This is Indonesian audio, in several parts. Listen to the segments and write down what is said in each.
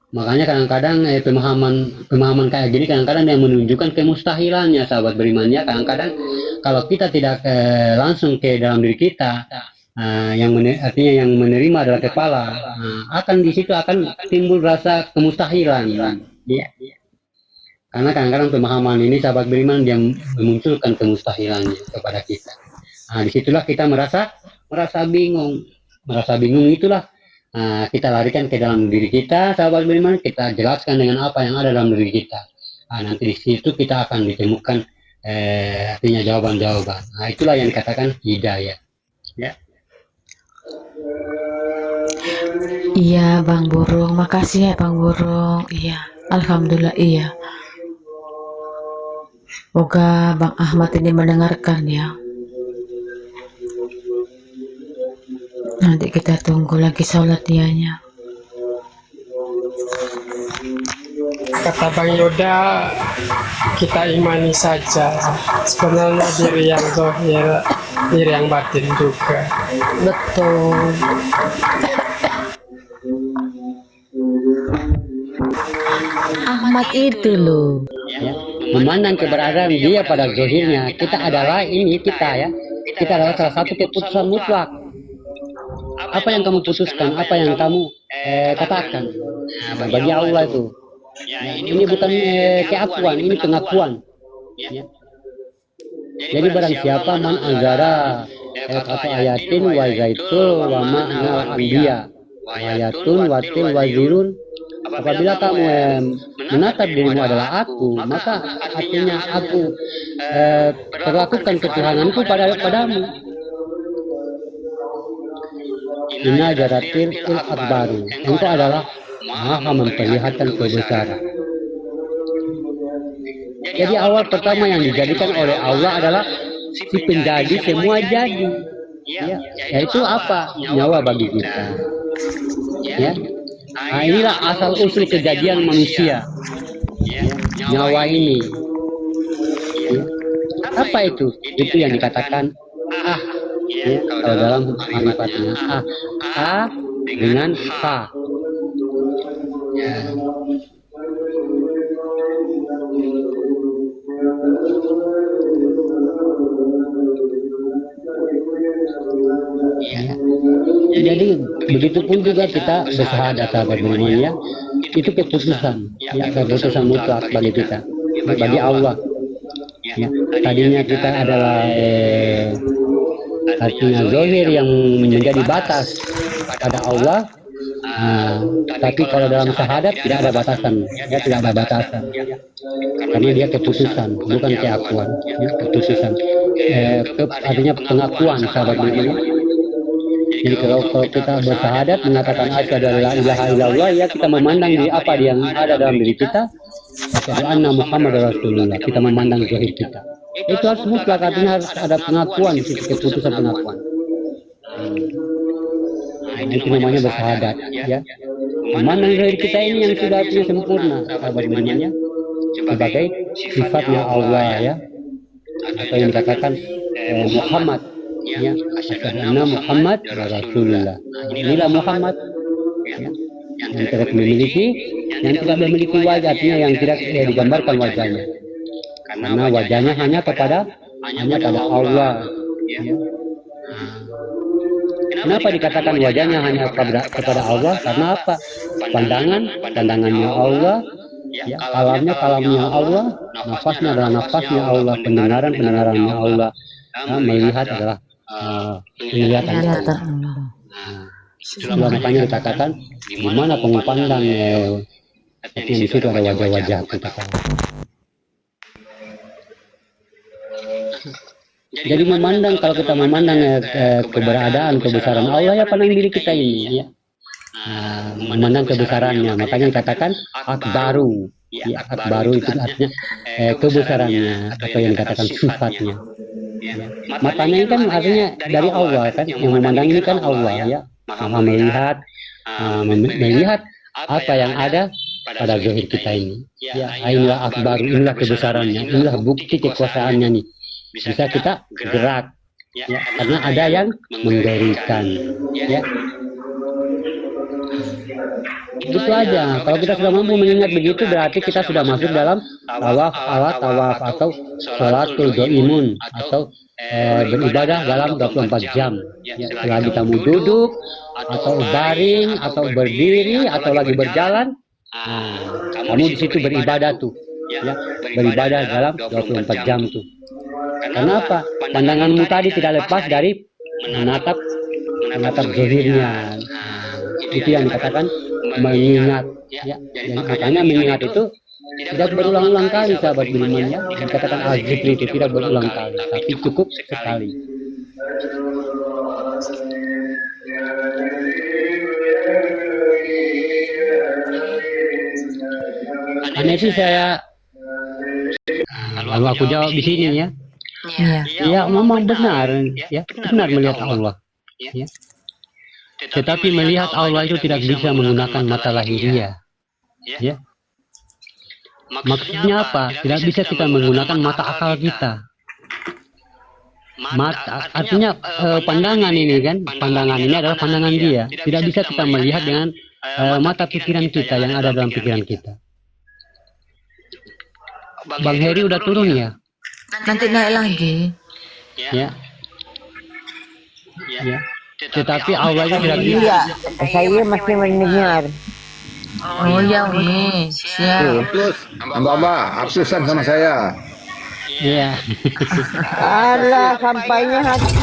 Makanya kadang-kadang pemahaman kayak gini kadang-kadang yang menunjukkan kemustahilannya sahabat beriman ya. Kadang-kadang kalau kita tidak langsung ke dalam diri kita, artinya yang menerima adalah kepala, akan di situ akan timbul rasa kemustahilan. Ya. Karena kadang-kadang pemahaman ini sahabat beriman dia memunculkan kemustahilannya kepada kita. Nah, disitulah kita merasa bingung, itulah kita larikan ke dalam diri kita, sahabat beriman, kita jelaskan dengan apa yang ada dalam diri kita. Nanti di situ kita akan ditemukan artinya jawaban-jawaban. Nah, itulah yang dikatakan hidayah. Ya. Iya, Bang Burung. Makasih ya, Bang Burung. Iya, Alhamdulillah iya. Semoga Bang Ahmad ini mendengarkan ya. Nanti kita tunggu lagi sholat dianya. Kata Bang Yoda, kita imani saja. Sebenarnya diri yang zahir, diri yang batin juga. Betul. Ahmad itu loh. Ya. Memandang keberadaan dia pada zahirnya, kita adalah ini kita ya. Kita adalah salah satu keputusan mutlak. Apa yang kamu putuskan, apa yang kamu katakan. Nah, bagi Allah itu. Ya, ini bukan keakuan, ini pengakuan. Ya. Jadi barang siapa man anzara kata ayatin wa zaitul wa ma'na anbiya wa ayatun wa til wa zirun, apabila kamu menatap dirimu adalah aku, maka artinya aku perlakukan ketuhananku padamu. Inna jaratil il akbaru, engkau adalah maha memperlihatkan kebesaran. Jadi awal pertama yang dijadikan oleh Allah adalah si penjadi semua jadi. Ya, yaitu apa? Nyawa bagi kita. Ya. Nah, inilah asal usul kejadian manusia. Ya, nyawa ini. Ya. Apa itu? Itu yang dikatakan ah. Ya, kalau dalam marifatnya ah dengan ha. Ya. Ya. Jadi begitupun juga kita bersyahadat sahabat beriman ya, itu keputusan, ya keputusan mutlak bagi kita, bagi Allah. Ya. Tadinya kita adalah artinya zahir yang menjadi batas pada Allah. Tapi kalau dalam syahadat tidak ada batasan, ya tidak ada batasan, karena dia keputusan, bukan keakuan, ya keputusan, artinya pengakuan sahabat beriman. Jadi kalau kita bersyahadat mengatakan asyhadu an la ilaha illallah, ya kita memandang di apa yang ada dalam diri kita, asyhadu anna Muhammad Rasulullah, kita memandang zahir kita. Itu harus mutlak, artinya harus ada pengakuan, keputusan pengakuan. Nah, itu namanya bersyahadat, ya. Memandang zahir kita ini yang sudah artinya sempurna, sahabat berimannya, sebagai sifatnya Allah ya, atau yang dikatakan Muhammad. Ya, asyhadu Muhammad Rasulullah. Inilah Muhammad ya, yang tidak memiliki wajah, artinya yang tidak digambarkan wajahnya, karena wajahnya hanya pada Allah. Ya. Kenapa dikatakan wajahnya hanya kepada Allah? Karena apa? Pandangannya Allah, ya, kalamnya Allah, nafasnya adalah nafasnya Allah, pendengarannya Allah, melihat adalah penglihatan Allah. Itulah makanya dikatakan di mana pengupandang yang di situ ada wajah-wajah kita. Jadi memandang, kalau kita memandang keberadaan kebesaran Allah ya pandang diri kita ini ya. Memandang kebesarannya, makanya dikatakan akbaru. Ya, akbaru itu artinya kebesarannya, atau yang dikatakan sifatnya. Ya. Matanya ini kan artinya dari Allah kan, yang memandang ini kan Allah ya, maha melihat apa yang ada pada zahir kita ini. Ya, inilah akbar, inilah kebesarannya, inilah bukti kekuasaannya nih. Bisa kita gerak, ya, karena ada yang menggerakkan. Ya. Itu aja. Kalau kita sudah mampu mengingat begitu, berarti kita sudah masuk dalam tawaf atau sholatul doimun atau beribadah dalam 24 jam. Ya, selagi kamu duduk atau baring atau berdiri atau lagi berjalan, nah, kamu di situ beribadah tuh. Ya, beribadah dalam 24 jam tuh. Kenapa? Pandanganmu tadi tidak lepas dari menatap zahirnya. Itu yang dikatakan mengingat. Ya, jadi makanya mengingat itu tidak berulang-ulang kali, sahabat beriman, ya. Dikatakan al-zikri itu tidak berulang kali, tapi cukup sekali. Aneh sih saya, lalu aku jawab di sini ya. Iya. Ya, memang benar, ya, benar melihat Allah. Ya. Tetapi melihat Allah itu tidak bisa menggunakan mata lahiriah. Ya. Maksudnya apa? Tidak bisa kita menggunakan mata akal kita. Mata, artinya pandangan ini kan, pandangan ini adalah pandangan dia. Tidak bisa kita melihat dengan mata pikiran kita yang ada dalam pikiran kita. Bang Heri udah turun ya? Nanti naik lagi. Ya. Ya. Tetapi Allah itu tidak bisa. Iya, saya masih mendengar. Oh ya weh, siap. Terus, Mbak, absusan sama saya. Iya. Alah, sampainya hati.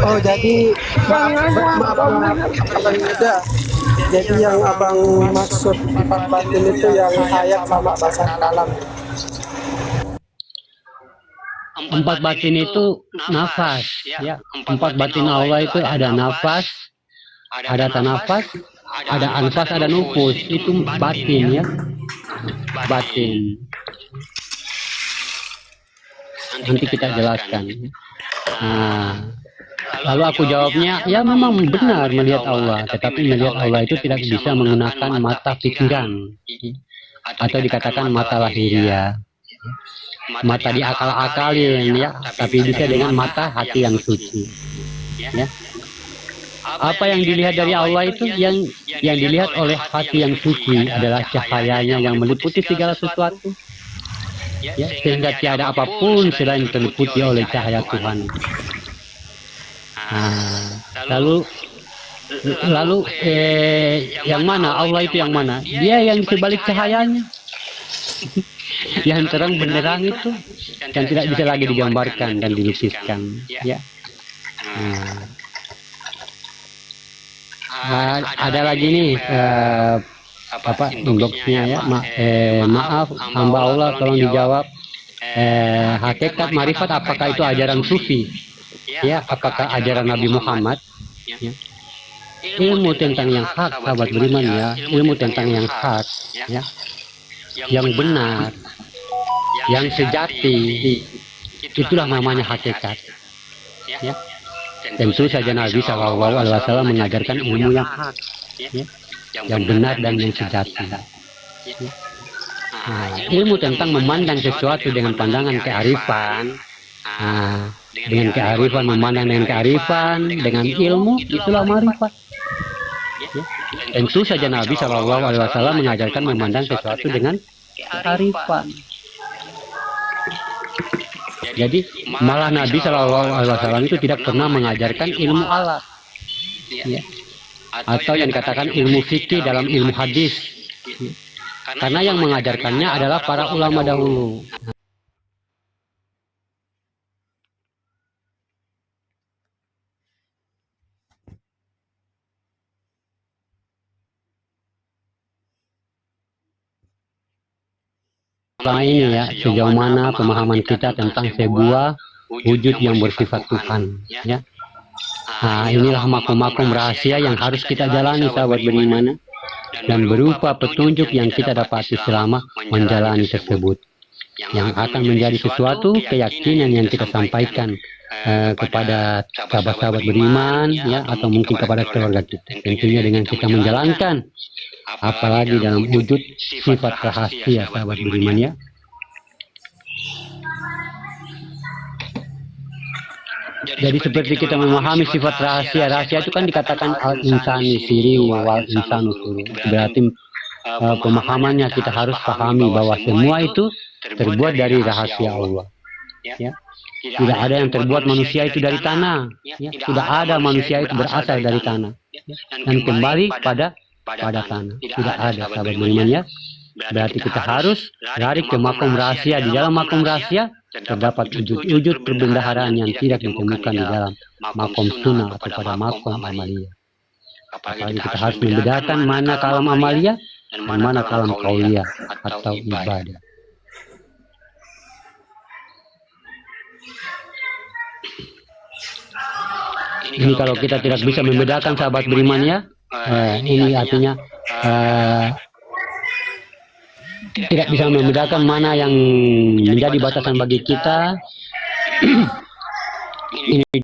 Oh, jadi maaf Abang Yuda. Jadi yang abang maksud empat batin itu yang hayat sama bahasa kalam. Empat batin itu nafas, ya. Empat batin Allah itu ada nafas, ada tanafas, ada anfas, ada nufus. Itu batin, ya. Batin. Nanti kita jelaskan. Nah, lalu aku jawabnya, ya memang benar melihat Allah, tetapi melihat Allah itu tidak bisa menggunakan mata pikiran, atau dikatakan mata lahiriah. Mata diakal-akalin, ya, tapi bisa dengan mata hati yang suci. Ya. Apa yang dilihat dari Allah itu yang dilihat oleh hati yang suci adalah cahayanya yang meliputi segala sesuatu. Ya, sehingga tiada apapun selain terliputi oleh cahaya Tuhan. Nah, lalu yang mana? Allah itu yang mana? Dia yang sebalik cahayanya. Yang terang benderang itu, yang tidak bisa lagi digambarkan dan dilukiskan. Ya. Ada lagi nih inboxnya ya. Maaf, hamba Allah, tolong dijawab. Hakikat marifat apakah itu ajaran sufi? Ya, apakah ajaran Nabi Muhammad? Ya. Ilmu tentang yang hak, sahabat beriman, ya. Ilmu tentang yang hak, ya. Yang benar, yang sejati, itulah namanya hakikat. Ya. Tentu saja Nabi Shallallahu Alaihi Wasallam mengajarkan ilmu yang hak, ya, yang benar dan yang sejati. Ya. Nah, ilmu tentang memandang sesuatu dengan pandangan kearifan, dengan kearifan, memandang dengan kearifan, dengan ilmu, itulah marifat. Ya. Tentu saja Nabi Shallallahu Alaihi Wasallam mengajarkan memandang sesuatu dengan kearifan. Jadi malah Nabi Shallallahu Alaihi Wasallam itu tidak pernah mengajarkan ilmu alat, ya, atau yang dikatakan ilmu fikih dalam ilmu hadis, ya. Karena yang mengajarkannya adalah para ulama dahulu. Selama ini ya, sejauh mana pemahaman kita tentang sebuah wujud yang bersifat Tuhan, ya. Nah, inilah makom-makom rahasia yang harus kita jalani, sahabat beriman, dan berupa petunjuk yang kita dapati selama menjalani tersebut, yang akan menjadi sesuatu keyakinan yang kita sampaikan kepada sahabat-sahabat beriman, ya, atau mungkin kepada keluarga kita, tentunya dengan kita menjalankan, apalagi dalam wujud sifat rahasia, sahabat beriman, ya. Jadi seperti kita memahami sifat rahasia. Rahasia itu kan dikatakan al-insani siri wal insanu suru. Berarti pemahamannya kita harus pahami bahwa semua itu terbuat dari rahasia Allah. Ya. Tidak ada yang terbuat manusia itu dari tanah. Ya. Tidak ada manusia itu berasal dari tanah. Ya. Dan kembali pada tanah. Tidak ada, sahabat beriman ya. Berarti kita harus lari ke makom rahasia. Di dalam makom rahasia terdapat wujud-wujud perbendaharaan yang tidak ditemukan di dalam makom sunnah atau pada makom amalia. Apalagi kita harus membedakan mana kalam amalia dan mana kalam kauliyah atau ibadah. Ini kalau kita tidak bisa membedakan, sahabat beriman ya, ini artinya tidak bisa membedakan mana yang menjadi batasan bagi kita. Ini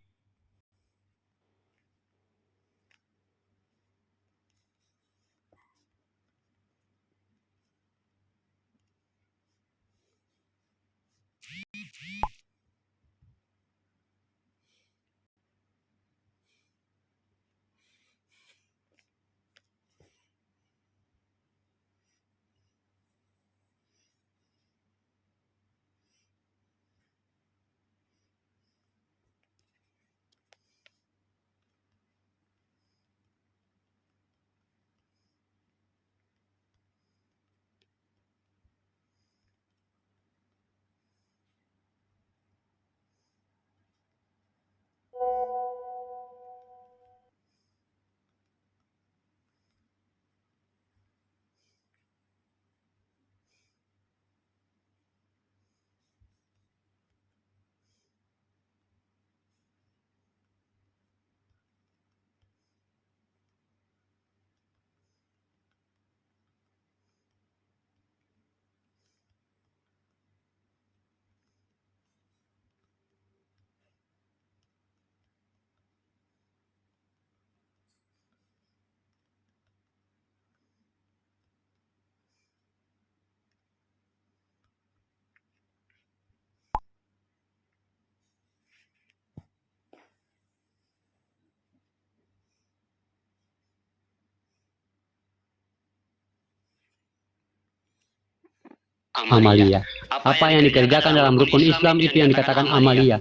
amalia. Apa yang dikerjakan dalam rukun Islam itu yang dikatakan amalia.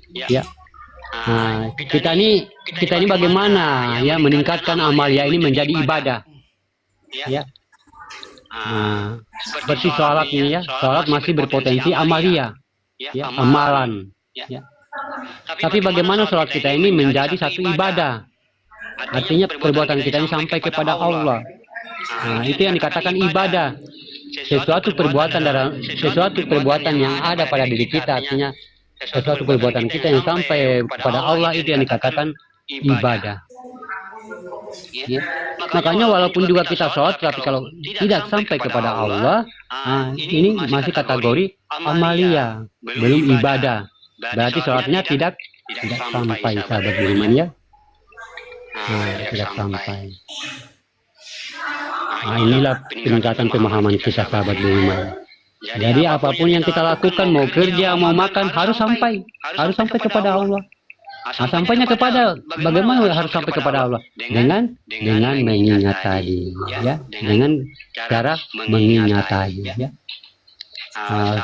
Ya. Nah, kita ini bagaimana ya meningkatkan amalia ini menjadi ibadah. Ya. Nah, seperti sholat ini ya, sholat masih berpotensi amalia, ya, amalan. Ya. Tapi bagaimana sholat kita ini menjadi satu ibadah? Artinya perbuatan kita ini sampai kepada Allah. Nah, itu yang dikatakan ibadah. Sesuatu perbuatan yang ada pada diri kita, artinya sesuatu perbuatan kita yang sampai kepada Allah, itu yang dikatakan ibadah. Ya. Makanya walaupun juga kita sholat, tapi kalau tidak sampai kepada Allah, ini masih kategori amalia, belum ibadah. Berarti sholatnya tidak sampai, sahabat beriman ya. Tidak sampai. Nah, inilah peningkatan pemahaman kita, sahabat beriman. Jadi apapun yang kita lakukan, mau kerja, mau makan, harus sampai kepada Allah. Nah, sampainya kepada bagaimana harus sampai kepada Allah? Dengan mengingat tadi, ya, dengan cara mengingat tadi, ya.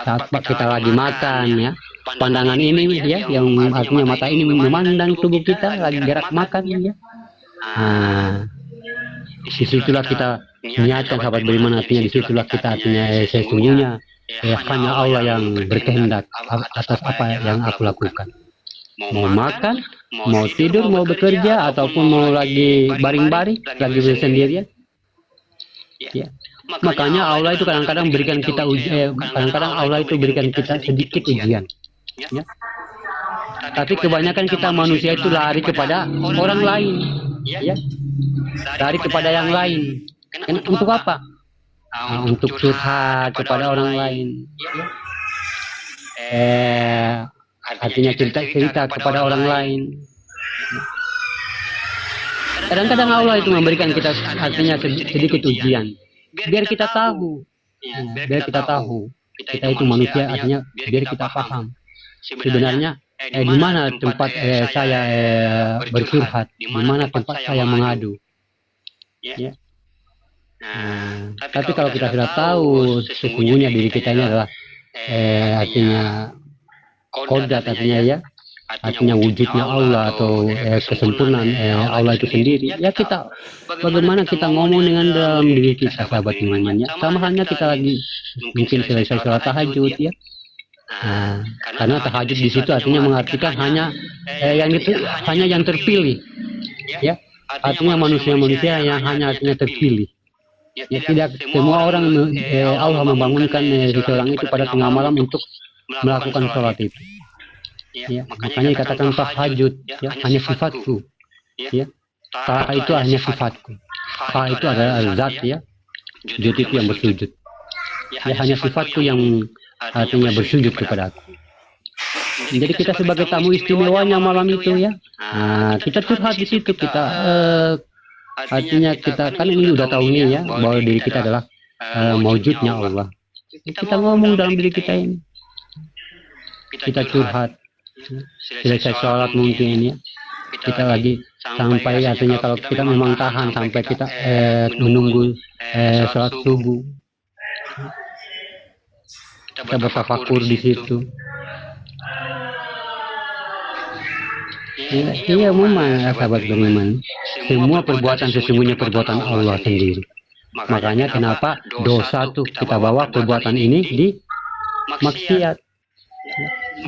Saat kita lagi makan, ya, pandangan ini, ya, yang artinya mata ini memandang tubuh kita lagi gerak makan, ya. Disitulah kita niatkan, sahabat beriman, artinya disitulah kita artinya sesungguhnya hanya Allah yang berkehendak atas apa yang aku lakukan. Mau makan, mau tidur, mau bekerja, ataupun mau lagi baring-baring, lagi bersendirian. Ya. Makanya Allah itu kadang-kadang berikan kita kadang-kadang Allah itu berikan kita sedikit ujian. Ya. Tapi kebanyakan kita manusia itu lari kepada orang lain. Ya. Lari kepada yang lain. Untuk apa? Untuk curhat kepada orang lain. Artinya cerita kepada orang lain. Kadang-kadang Allah itu memberikan kita artinya sedikit ujian, biar kita tahu, biar kita tahu kita itu manusia, artinya biar kita paham sebenarnya di mana tempat saya bercurhat, di mana tempat saya mengadu. Ya. Tapi kalau kita sudah tahu sesungguhnya diri kita ini adalah artinya kodrat, artinya wujudnya Allah atau kesempurnaan Allah itu sendiri. Ya kita bagaimana kita ngomong dengan dalam diri kita, sahabat imannya. Sama halnya kita lagi mungkin selesai sholat tahajud ya. Karena tahajud di situ artinya mengartikan hanya yang terpilih. Ya. Artinya manusia-manusia yang hanya artinya terpilih. Ya, tidak semua orang Allah membangunkan seseorang itu pada tengah malam untuk melakukan sholat itu. Ya, makanya dikatakan tahajud, ya, hanya sifatku. Ya, ta itu hanya sifatku. Fa itu adalah zat ya. Jud itu yang bersujud. Ya, hanya sifatku yang artinya bersujud kepada aku. Jadi kita sebagai tamu istimewanya malam itu ya. Kita curhat di situ, kita artinya kita kan ini udah tahu nih ya bahwa diri kita adalah maujudnya Allah. Kita ngomong dalam diri kita ini. Kita curhat. Selesai sholat mungkin ya. Kita lagi sampai artinya kalau kita memang tahan sampai kita menunggu sholat subuh. Kita bertafakur di situ. Iya memang sahabat beriman. Semua perbuatan sesungguhnya perbuatan Allah sendiri. Makanya kenapa dosa tuh kita bawa perbuatan ini di maksiat.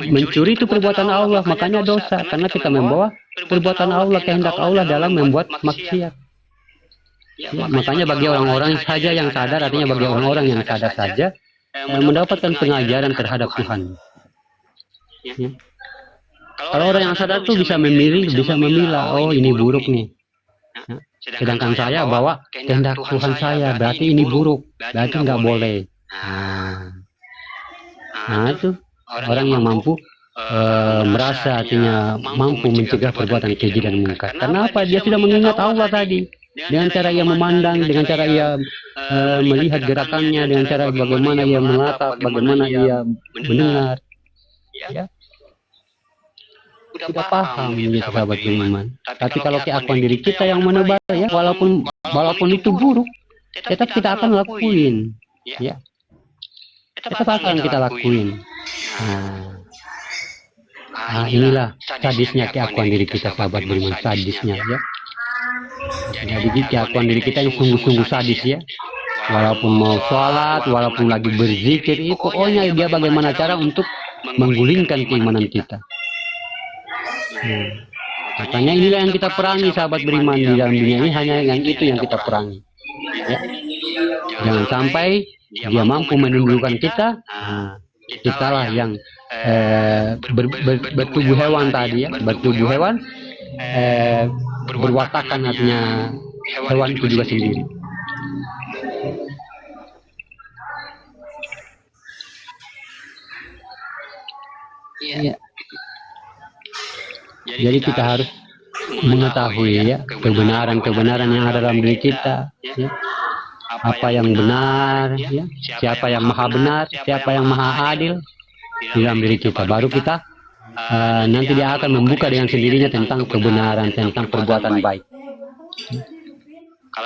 Mencuri itu perbuatan Allah, makanya dosa. Karena kita membawa perbuatan Allah, kehendak Allah dalam membuat maksiat. Ya, makanya bagi orang-orang saja yang sadar, artinya bagi orang-orang yang sadar saja mendapatkan pengajaran terhadap Tuhan. Ya. Kalau orang yang sadar tuh bisa memilih, bisa memilah, oh ini buruk nih. Ya. Sedangkan saya bawa kehendak Tuhan saya, berarti ini buruk, berarti nggak boleh. Nah itu orang yang mampu merasa artinya mampu mencegah perbuatan keji dan mungkar. Karena apa? Dia sudah mengingat Allah tadi. Dengan cara ia memandang, dengan cara ia melihat gerakannya, dengan cara bagaimana ia menatap, bagaimana ia mendengar. Ya. Kita paham menjadi sahabat beriman. Tapi kalau keakuan diri kita yang menebal ya, walaupun itu buruk, tetap kita akan lakuin. Ya. Tetap akan kita lakuin. Inilah sadisnya keakuan diri kita, sahabat beriman, sadisnya ya. Jadi keakuan diri kita yang sungguh-sungguh sadis ya. Walaupun mau sholat, walaupun lagi berzikir, pokoknya dia bagaimana cara untuk menggulingkan keimanan kita. Makanya inilah yang kita perangi, sahabat beriman, di dalam dunia ini hanya yang itu yang kita perangi. Ya. Jangan sampai dia mampu menimbulkan kita, kitalah yang bertubuh hewan tadi ya, bertubuh hewan, berwatakan artinya hewan itu juga sendiri. Ya. Jadi kita harus mengetahui ya kebenaran-kebenaran yang ada dalam diri kita. Ya. Apa yang benar, ya. Siapa yang maha benar, siapa yang maha adil di dalam diri kita. Baru kita nanti dia akan membuka dengan sendirinya tentang kebenaran, tentang perbuatan baik.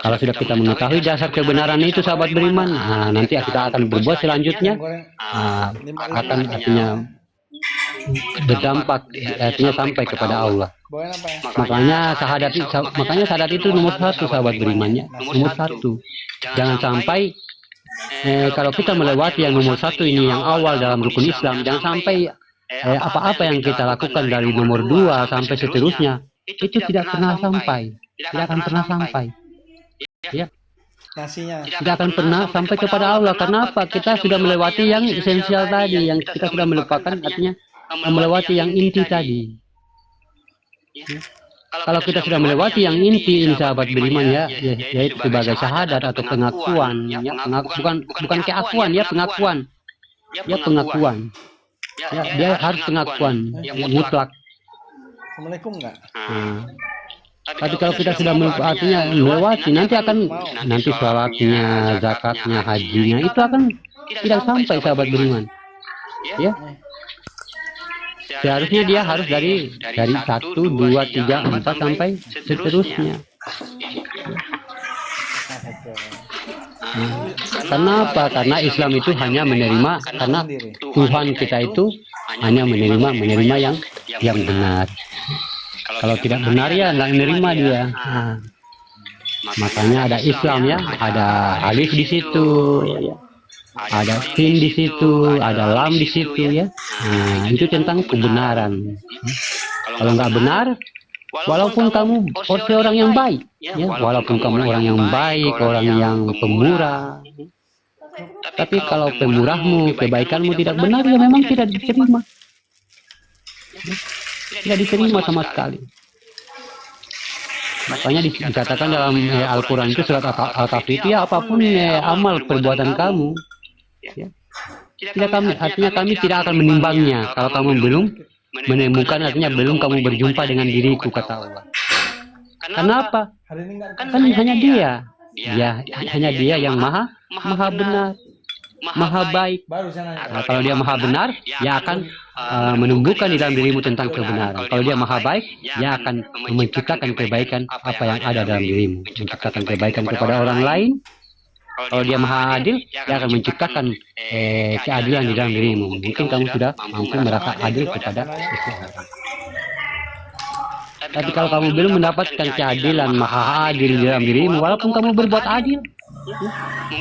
Kalau sudah kita mengetahui dasar kebenaran itu, sahabat beriman, nanti kita akan berbuat selanjutnya akan artinya berdampak, artinya sampai kepada Allah. Makanya syahadat itu nomor satu, sahabat berimannya, nomor satu. Jangan sampai kalau kita melewati yang nomor satu ini, yang awal dalam rukun Islam, jangan sampai apa-apa yang kita lakukan dari nomor 2 sampai seterusnya itu tidak pernah sampai, tidak akan pernah sampai. Ya. Tidak akan pernah sampai kepada Allah. Karena apa? Kita sudah melewati yang esensial tadi, yang kita sudah melupakan, artinya melewati yang inti tadi. Ya. Kalau kita sudah melewati yang inti ini, sahabat beriman ya, yaitu sebagai syahadat atau pengakuan, ya, bukan keakuan ya, pengakuan. Ya, pengakuan. Ya, dia harus pengakuan ya, mutlak. Assalamualaikum enggak? Tapi kalau kita sudah artinya melewati, nanti sholatnya, zakatnya, hajinya itu akan tidak sampai, sahabat beriman. Ya. seharusnya dia harus dari 1, 2, 3, 4 sampai seterusnya. Karena apa? Karena Islam itu hanya menerima, karena Tuhan kita itu hanya menerima yang benar. Kalau tidak benar ya nggak menerima dia. Makanya ada Islam ya, ada alif di situ, ada sin di situ, ada lam di situ ya. Itu tentang kebenaran. Kalau nggak benar, walaupun kamu orang yang baik, ya, walaupun kamu orang yang baik, orang yang pemurah, tapi kalau pemurahmu, kebaikanmu tidak benar, ya memang tidak diterima. Tidak diterima sama sekali. Makanya dikatakan dalam Al-Quran itu surat Al-Kahfi itu ya apapun amal perbuatan kamu, ya, artinya kami tidak akan menimbangnya kalau kamu belum menemukan, artinya belum kamu berjumpa dengan diriku, kata Allah. Kenapa? Kan hanya dia, hanya dia yang maha benar, maha baik. Nah, kalau dia maha benar, dia akan menumbuhkan di dalam dirimu tentang kebenaran. Kalau dia maha baik, dia akan menciptakan kebaikan apa yang ada dalam dirimu, menciptakan kebaikan kepada orang lain. Kalau dia maha adil, dia akan menciptakan keadilan di dalam dirimu. Mungkin kamu sudah mampu merasa adil kepada seseorang. Tapi kalau kamu belum mendapatkan keadilan maha adil di dalam dirimu, walaupun kamu berbuat adil,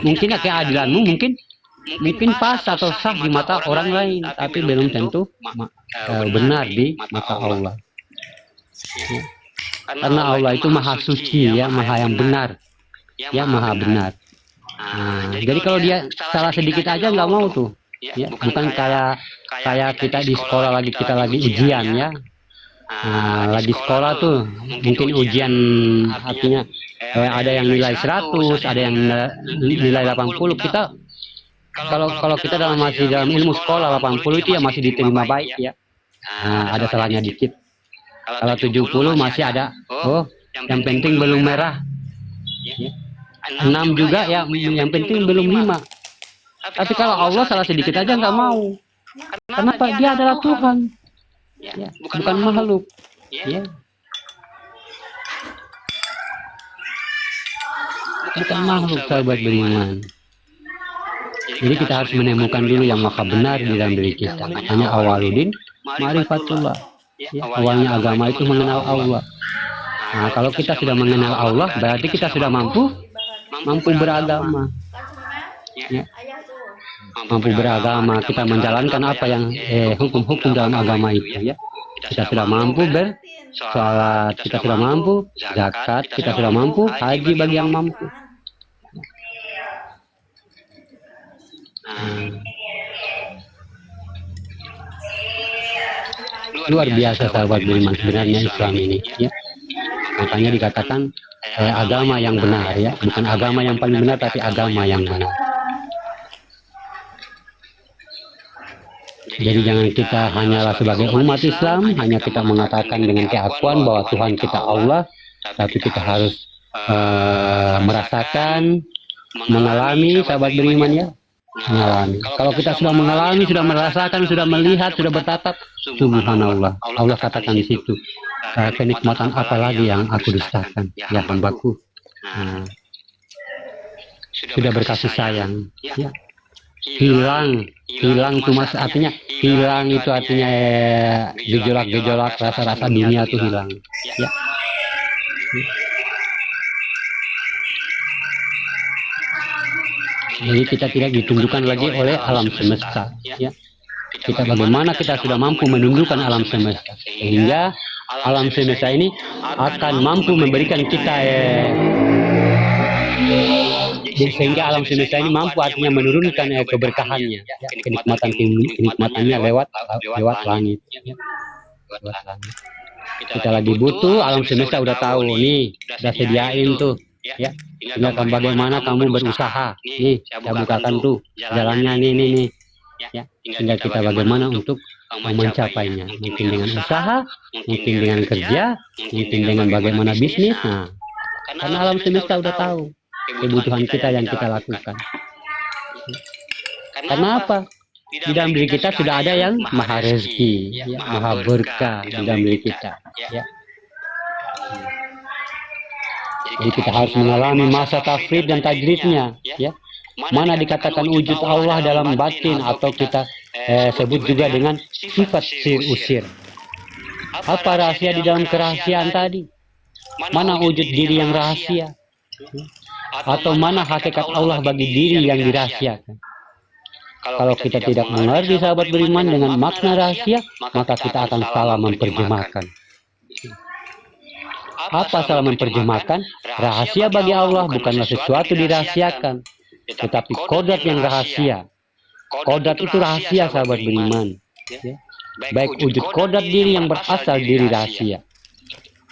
mungkin keadilanmu mungkin pas atau sah di mata orang lain, tapi belum tentu benar di mata Allah. Karena Allah itu maha suci ya, maha yang benar, ya maha benar. Jadi kalau dia salah sedikit aja nggak mau tuh, ya, bukan kayak kita di sekolah kita lagi ujian ya. Lagi sekolah tuh mungkin ujian, artinya ada yang nilai 100, ada yang nilai 80. Kita kalau kita masih dalam ilmu sekolah 80 itu ya masih diterima baik ya. Ada salahnya dikit. Kalau 70 masih ada, yang penting belum merah. 6 juga ya, yang penting belum 5. Tapi kalau Allah salah sedikit aja nggak mau. Kenapa? Dia adalah Tuhan, ya, bukan makhluk. Ya. Bukan makhluk, sahabat beriman. Jadi kita harus menemukan dulu yang maha benar di dalam diri kita. Makanya awaludin ma'rifatullah. Ya, awalnya agama itu mengenal Allah. Nah, kalau kita sudah mengenal Allah, berarti kita sudah mampu beragama. Ya. Mampu beragama, kita menjalankan apa yang hukum-hukum dalam agama itu ya. Kita sudah mampu bersalat, kita sudah mampu zakat, kita sudah mampu haji bagi yang mampu. Luar biasa sahabat beriman sebenarnya Islam ini ya. Makanya dikatakan agama yang benar ya, bukan agama yang paling benar tapi agama yang benar. Jadi jangan kita hanyalah sebagai umat Islam hanya kita mengatakan dengan keakuan bahwa Tuhan kita Allah, tapi kita harus merasakan, mengalami, sahabat beriman ya, mengalami. Kalau kita sudah mengalami, sudah merasakan, sudah melihat, sudah bertatap, subhanallah, Allah katakan di situ, kenikmatan apa lagi yang aku dustakan, ya hambaku. Sudah berkasih sayang, ya. Hilang tuh mas, artinya hilang itu artinya gejolak rasa-rasa dunia tuh hilang ya. Jadi kita tidak ditunjukkan lagi oleh alam semesta ya. Kita bagaimana kita sudah mampu menundukkan alam semesta sehingga alam semesta ini akan mampu memberikan kita sehingga alam semesta ini mampu artinya menurunkan keberkahannya, ya, kenikmatannya lewat langit. Ya. Lewat langit. Kita lagi butuh, alam semesta udah tahu nih, udah sediain tuh, ya. Tinggal bagaimana kamu berusaha, nih, saya bukakan tuh jalannya nih, ya. Tinggal kita bagaimana untuk mencapainya, mungkin dengan usaha, mungkin dengan kerja, mungkin dengan bagaimana bisnis. Nah, karena alam semesta udah tahu kebutuhan kita yang kita lakukan. Karena apa? di dalam diri kita sudah ada yang maha rezeki, ya, maha berkah di dalam diri kita. Ya. Jadi kita harus mengalami masa tafrid dan tajridnya. Ya. Mana dikatakan wujud Allah dalam batin atau kita sebut juga dengan sifat sir usir. Apa rahasia di dalam kerahasiaan tadi? Mana wujud diri yang rahasia? Atau mana hakikat Allah bagi diri yang dirahasiakan? Kalau kita tidak mengerti sahabat beriman dengan makna rahasia, maka kita akan salah memperjemahkan. Apa salah memperjemahkan? Rahasia bagi Allah bukanlah sesuatu dirahasiakan, tetapi kodrat yang rahasia. Kodrat itu rahasia sahabat beriman. Ya. Baik wujud kodrat diri yang berasal diri rahasia.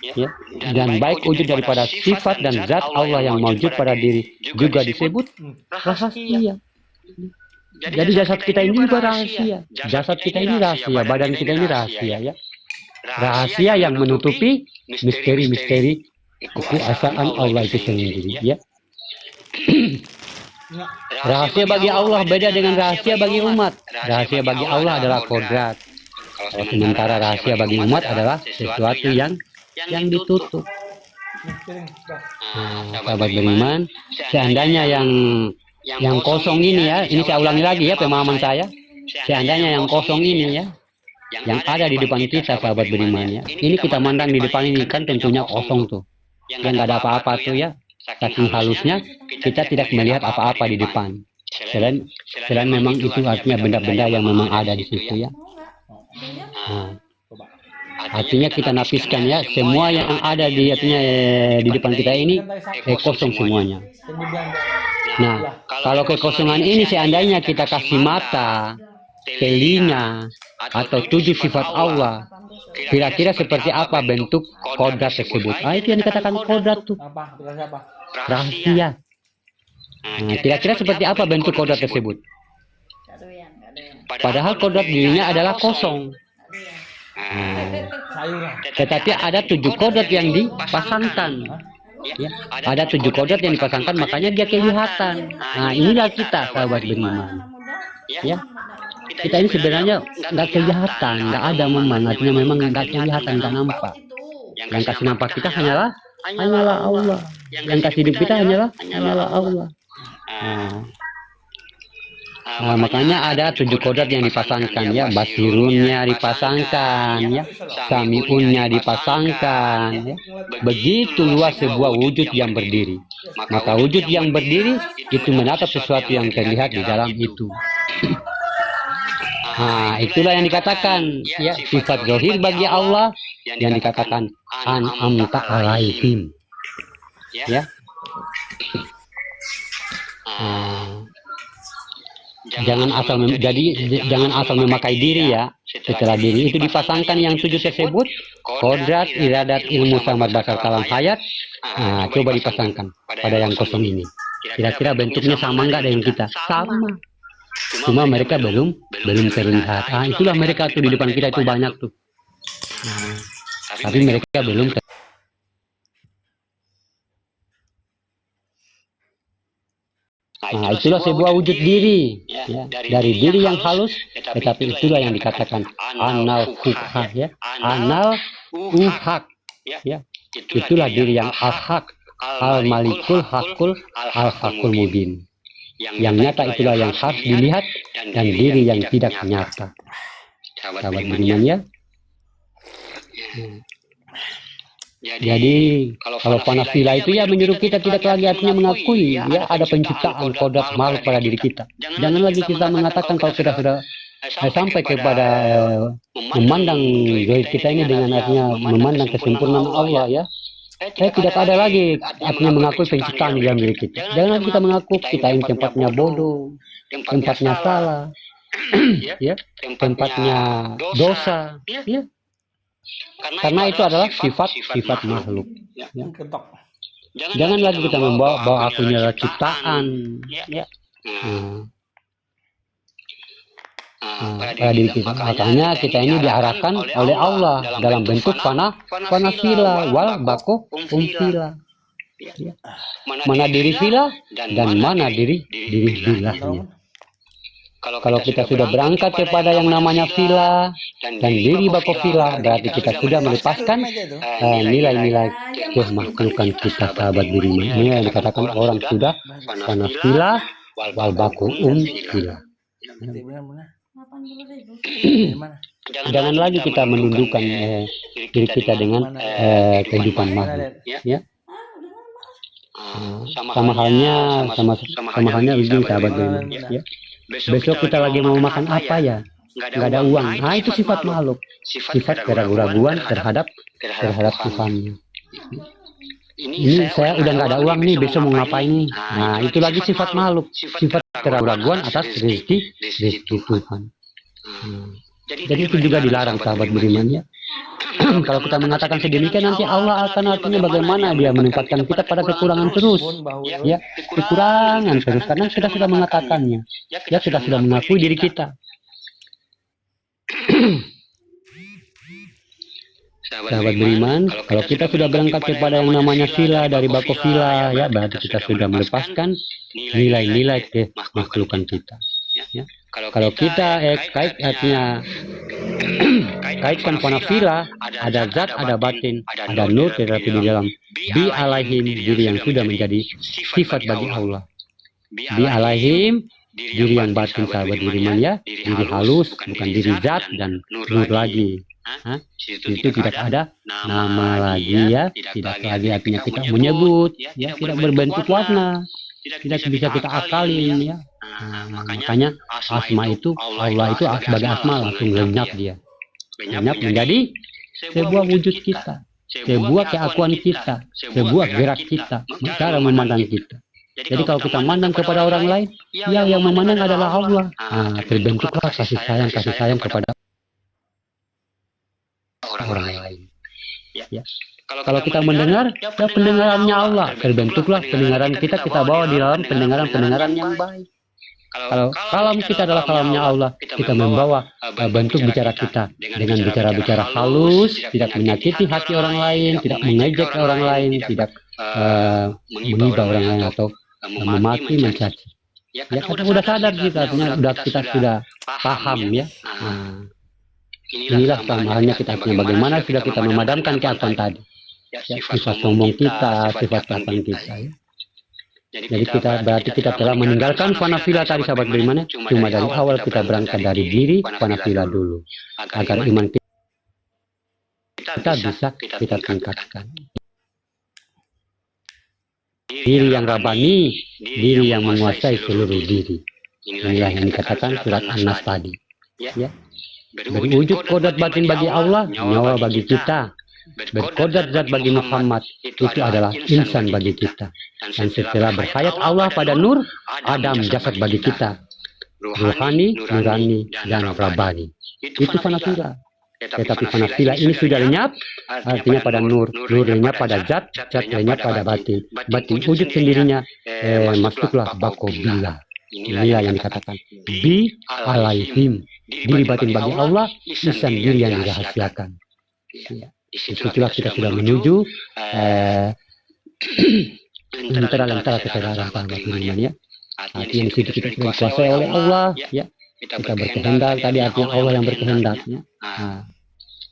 Ya. Dan baik wujud daripada sifat dan zat Allah yang mewujud pada diri juga disebut rahasia. Jadi jasad kita ini juga rahasia. Jasad kita ini rahasia, badan kita ini rahasia ya. Rahasia yang menutupi misteri-misteri kekuasaan Allah itu sendiri ya. Rahasia bagi Allah beda dengan rahasia bagi umat. Rahasia bagi Allah adalah kodrat. Sementara rahasia bagi umat adalah sesuatu yang ditutup. Sahabat beriman, seandainya yang kosong ini ya, ini saya ulangi lagi ya pemahaman saya. Seandainya yang kosong ini ya, yang ada di depan kita sahabat beriman ya, ini kita mandang di depan ini kan tentunya kosong tuh, yang nggak ada apa-apa tuh ya. Saking halusnya kita tidak melihat apa-apa di depan. Selain memang itu artinya benda-benda yang memang ada di situ ya. Nah, artinya kita napiskan ya, semua yang ada di artinya di depan kita ini kosong semuanya. Nah, kalau kekosongan ini seandainya kita kasih mata, telinga, atau 7 sifat Allah, kira-kira seperti apa bentuk kodrat tersebut? Itu yang dikatakan kodrat tuh. Rahasia. Nah, kira-kira seperti apa bentuk kodrat tersebut? Padahal kodrat dirinya adalah kosong. Tetapi ada 7 kodrat yang dipasangkan. Ya, ada 7 kodrat yang dipasangkan, makanya dia kelihatan. Nah, inilah kita sahabat beriman. Ya, kita ini sebenarnya nggak kelihatan, nggak ada artinya memang nggak kelihatan, nggak nampak. Yang kasih nampak kita hanyalah Allah. Yang kasih hidup kita hanyalah Allah. Nah, makanya ada 7 kodrat yang dipasangkan ya, basirunnya dipasangkan ya, samiunnya dipasangkan ya. Begitu luas sebuah wujud yang berdiri. Maka wujud yang berdiri itu menatap sesuatu yang terlihat di dalam itu. Nah, itulah yang dikatakan ya, sifat zahir bagi Allah yang dikatakan an'amta alaihim. Ya. Jangan asal memakai diri ya. Setelah diri itu dipasangkan yang 7 tersebut, kodrat, iradat, ilmu, samad, basar, kalam, hayat. Nah, coba dipasangkan pada yang kosong ini. Kira-kira bentuknya sama enggak dengan kita? Sama. Cuma mereka belum terlihat. Itulah mereka tuh di depan kita itu banyak tuh. Tapi mereka belum terlihat. Nah, itulah sebuah wujud diri ya, dari diri yang halus, tetapi itulah yang dikatakan anal hak ya, anal hak ya, itulah diri yang al-haq, al-malikul hakul, al-hakul mubin. Yang nyata itulah yang harus dilihat dan diri yang tidak nyata. Sahabat beriman ya. Jadi kalau panafila itu ya menyuruh kita tidak lagi artinya mengakui ya ada penciptaan kodrat makhluk pada diri kita. Jangan lagi kita mengatakan kalau kita sudah sampai kepada memandang zahir kita ini dengan artinya memandang kesempurnaan Allah ya. Tidak ada lagi artinya mengakui penciptaan di dalam diri kita. Jangan lagi kita mengaku kita ini tempatnya bodoh, tempatnya salah, ya, tempatnya dosa, ya. Karena itu adalah sifat makhluk. Ya. Jangan lagi kita membawa aku ini adalah ciptaan. Ya. Pada diri kita. Makanya kita ini diarahkan oleh Allah dalam bentuk panasila wal bako umfila. Ya. Mana diri fila dan mana diri bilahnya. Kalau kita sudah berangkat kepada yang namanya vila dan diri bako vila, berarti kita sudah melepaskan nilai-nilai kemakhlukan kita, sahabat beriman. Ini yang dikatakan orang sudah fana vila wal bako vila. Jangan lagi kita menundukkan diri kita dengan kehidupan makhluk, ya. Sama halnya begini, sahabat beriman, ya. Besok kita lagi mau makan apa ya? Nggak ada uang. Nah, itu sifat makhluk, sifat keraguan terhadap Tuhannya. Ini saya udah nggak ada uang nih, besok mau ngapain nih? Nah, itu lagi sifat makhluk, sifat keraguan atas rezeki Tuhan. Jadi itu juga dilarang, sahabat beriman, ya. Kalau kita mengatakan sedemikian, nanti Allah akan artinya bagaimana dia menempatkan kita pada kekurangan terus, ya, kekurangan terus, karena kita sudah mengatakannya, ya, kita sudah mengakui diri kita. Sahabat beriman, kalau kita sudah berangkat kepada yang namanya vila dari bako vila, ya, berarti kita sudah melepaskan nilai-nilai kemakhlukan kita, ya. Kalau kita kaitkan fana vila, ada zat, ada batin, ada nur, tetapi di dalam bi alaihim, diri yang sudah menjadi sifat bagi Allah. Bi alaihim, diri yang batin, sahabat beriman, ya, diri halus, bukan diri zat dan nur lagi. Itu tidak ada nama lagi, ya, tidak lagi artinya kita menyebut, ya, tidak berbentuk warna, tidak bisa kita akalin, ya. Makanya asma itu, Allah itu sebagai asma langsung lenyap dia, lenyap menjadi sebuah wujud kita, sebuah keakuan kita, sebuah gerak kita, cara memandang kita. Jadi kalau kita memandang kepada orang lain, ya, yang memandang adalah Allah. Terbentuklah kasih sayang kepada orang lain, ya. Kalau kita mendengar, ya, pendengarannya Allah, terbentuklah pendengaran kita bawa di dalam pendengaran yang baik. Kalau kalam kita adalah kalamnya Allah, kita membawa bentuk bicara kita dengan bicara halus, tidak menyakiti hati orang lain, tidak mengejek orang lain, tidak menghina orang lain atau memaki, mencaci. Ya, karena sudah sadar kita, artinya kita sudah paham, ya. Inilah halnya kita, artinya bagaimana sudah kita memadamkan keakuan tadi, ya, sifat sombong kita, sifat keakuan kita, ya. Jadi berarti kita telah meninggalkan fana vila tadi, sahabat beriman, cuma dari awal kita berangkat dari diri fana vila dulu, agar iman kita bisa kita tingkatkan. Diri yang rabani, diri yang menguasai seluruh diri. Inilah yang dikatakan surat An-Nas tadi, ya. Berwujud kodrat batin bagi Allah, nyawa bagi kita. Berkodrat zat bagi Muhammad, itu adalah insan bagi kita. Dan setelah berhayat Allah pada nur, Adam jasad bagi kita, ruhani, nurani, dan rabani. Itu fana vila. Tetapi fana vila ini sudah lenyap, artinya pada nur lenyap pada zat lenyap pada batin wujud sendirinya, masuklah bako bila. Inilah yang dikatakan bi alaihim, diri batin bagi Allah, insan diri yang dirahasiakan, ya. Disitulah kita sudah menuju lentera kesadaran, sahabat beriman, ya. Artinya di situ kita sudah dikuasai oleh Allah, ya. Kita berkehendak, tadi artinya Allah yang berkehendak, ya.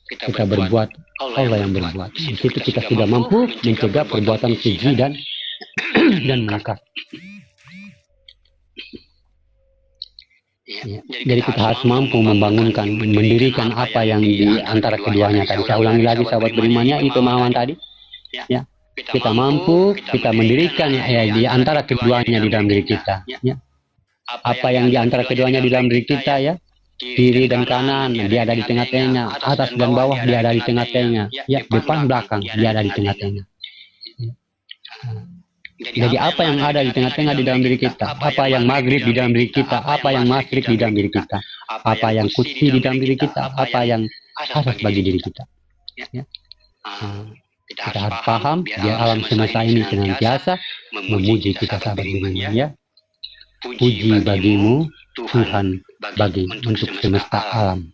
Kita berbuat, Allah yang berbuat. Di situ kita sudah mampu mencegah perbuatan keji dan mungkar. Ya. Jadi kita harus mampu membangunkan, mendirikan apa yang di antara keduanya tadi. Saya ulangi lagi, sahabat berimannya, ini pemahaman tadi, ya. Kita mampu, kita mendirikan, ya, di antara keduanya di dalam diri kita, ya. Apa yang di antara keduanya di dalam diri kita, ya, kiri dan kanan, dia ada di tengah-tengah, atas dan bawah, dia ada di tengah-tengah, ya, depan belakang, dia ada di tengah-tengah. Jadi apa yang ada di tengah-tengah di dalam diri kita, apa yang maghrib di dalam diri kita, apa yang masyrik di dalam diri kita, apa yang kutsi di dalam diri kita, apa yang asas bagi diri kita, ya. Kita harus paham, di alam semesta ini senantiasa memuji kita, sahabat beriman, ya. Puji bagimu Tuhan, bagi untuk semesta alam.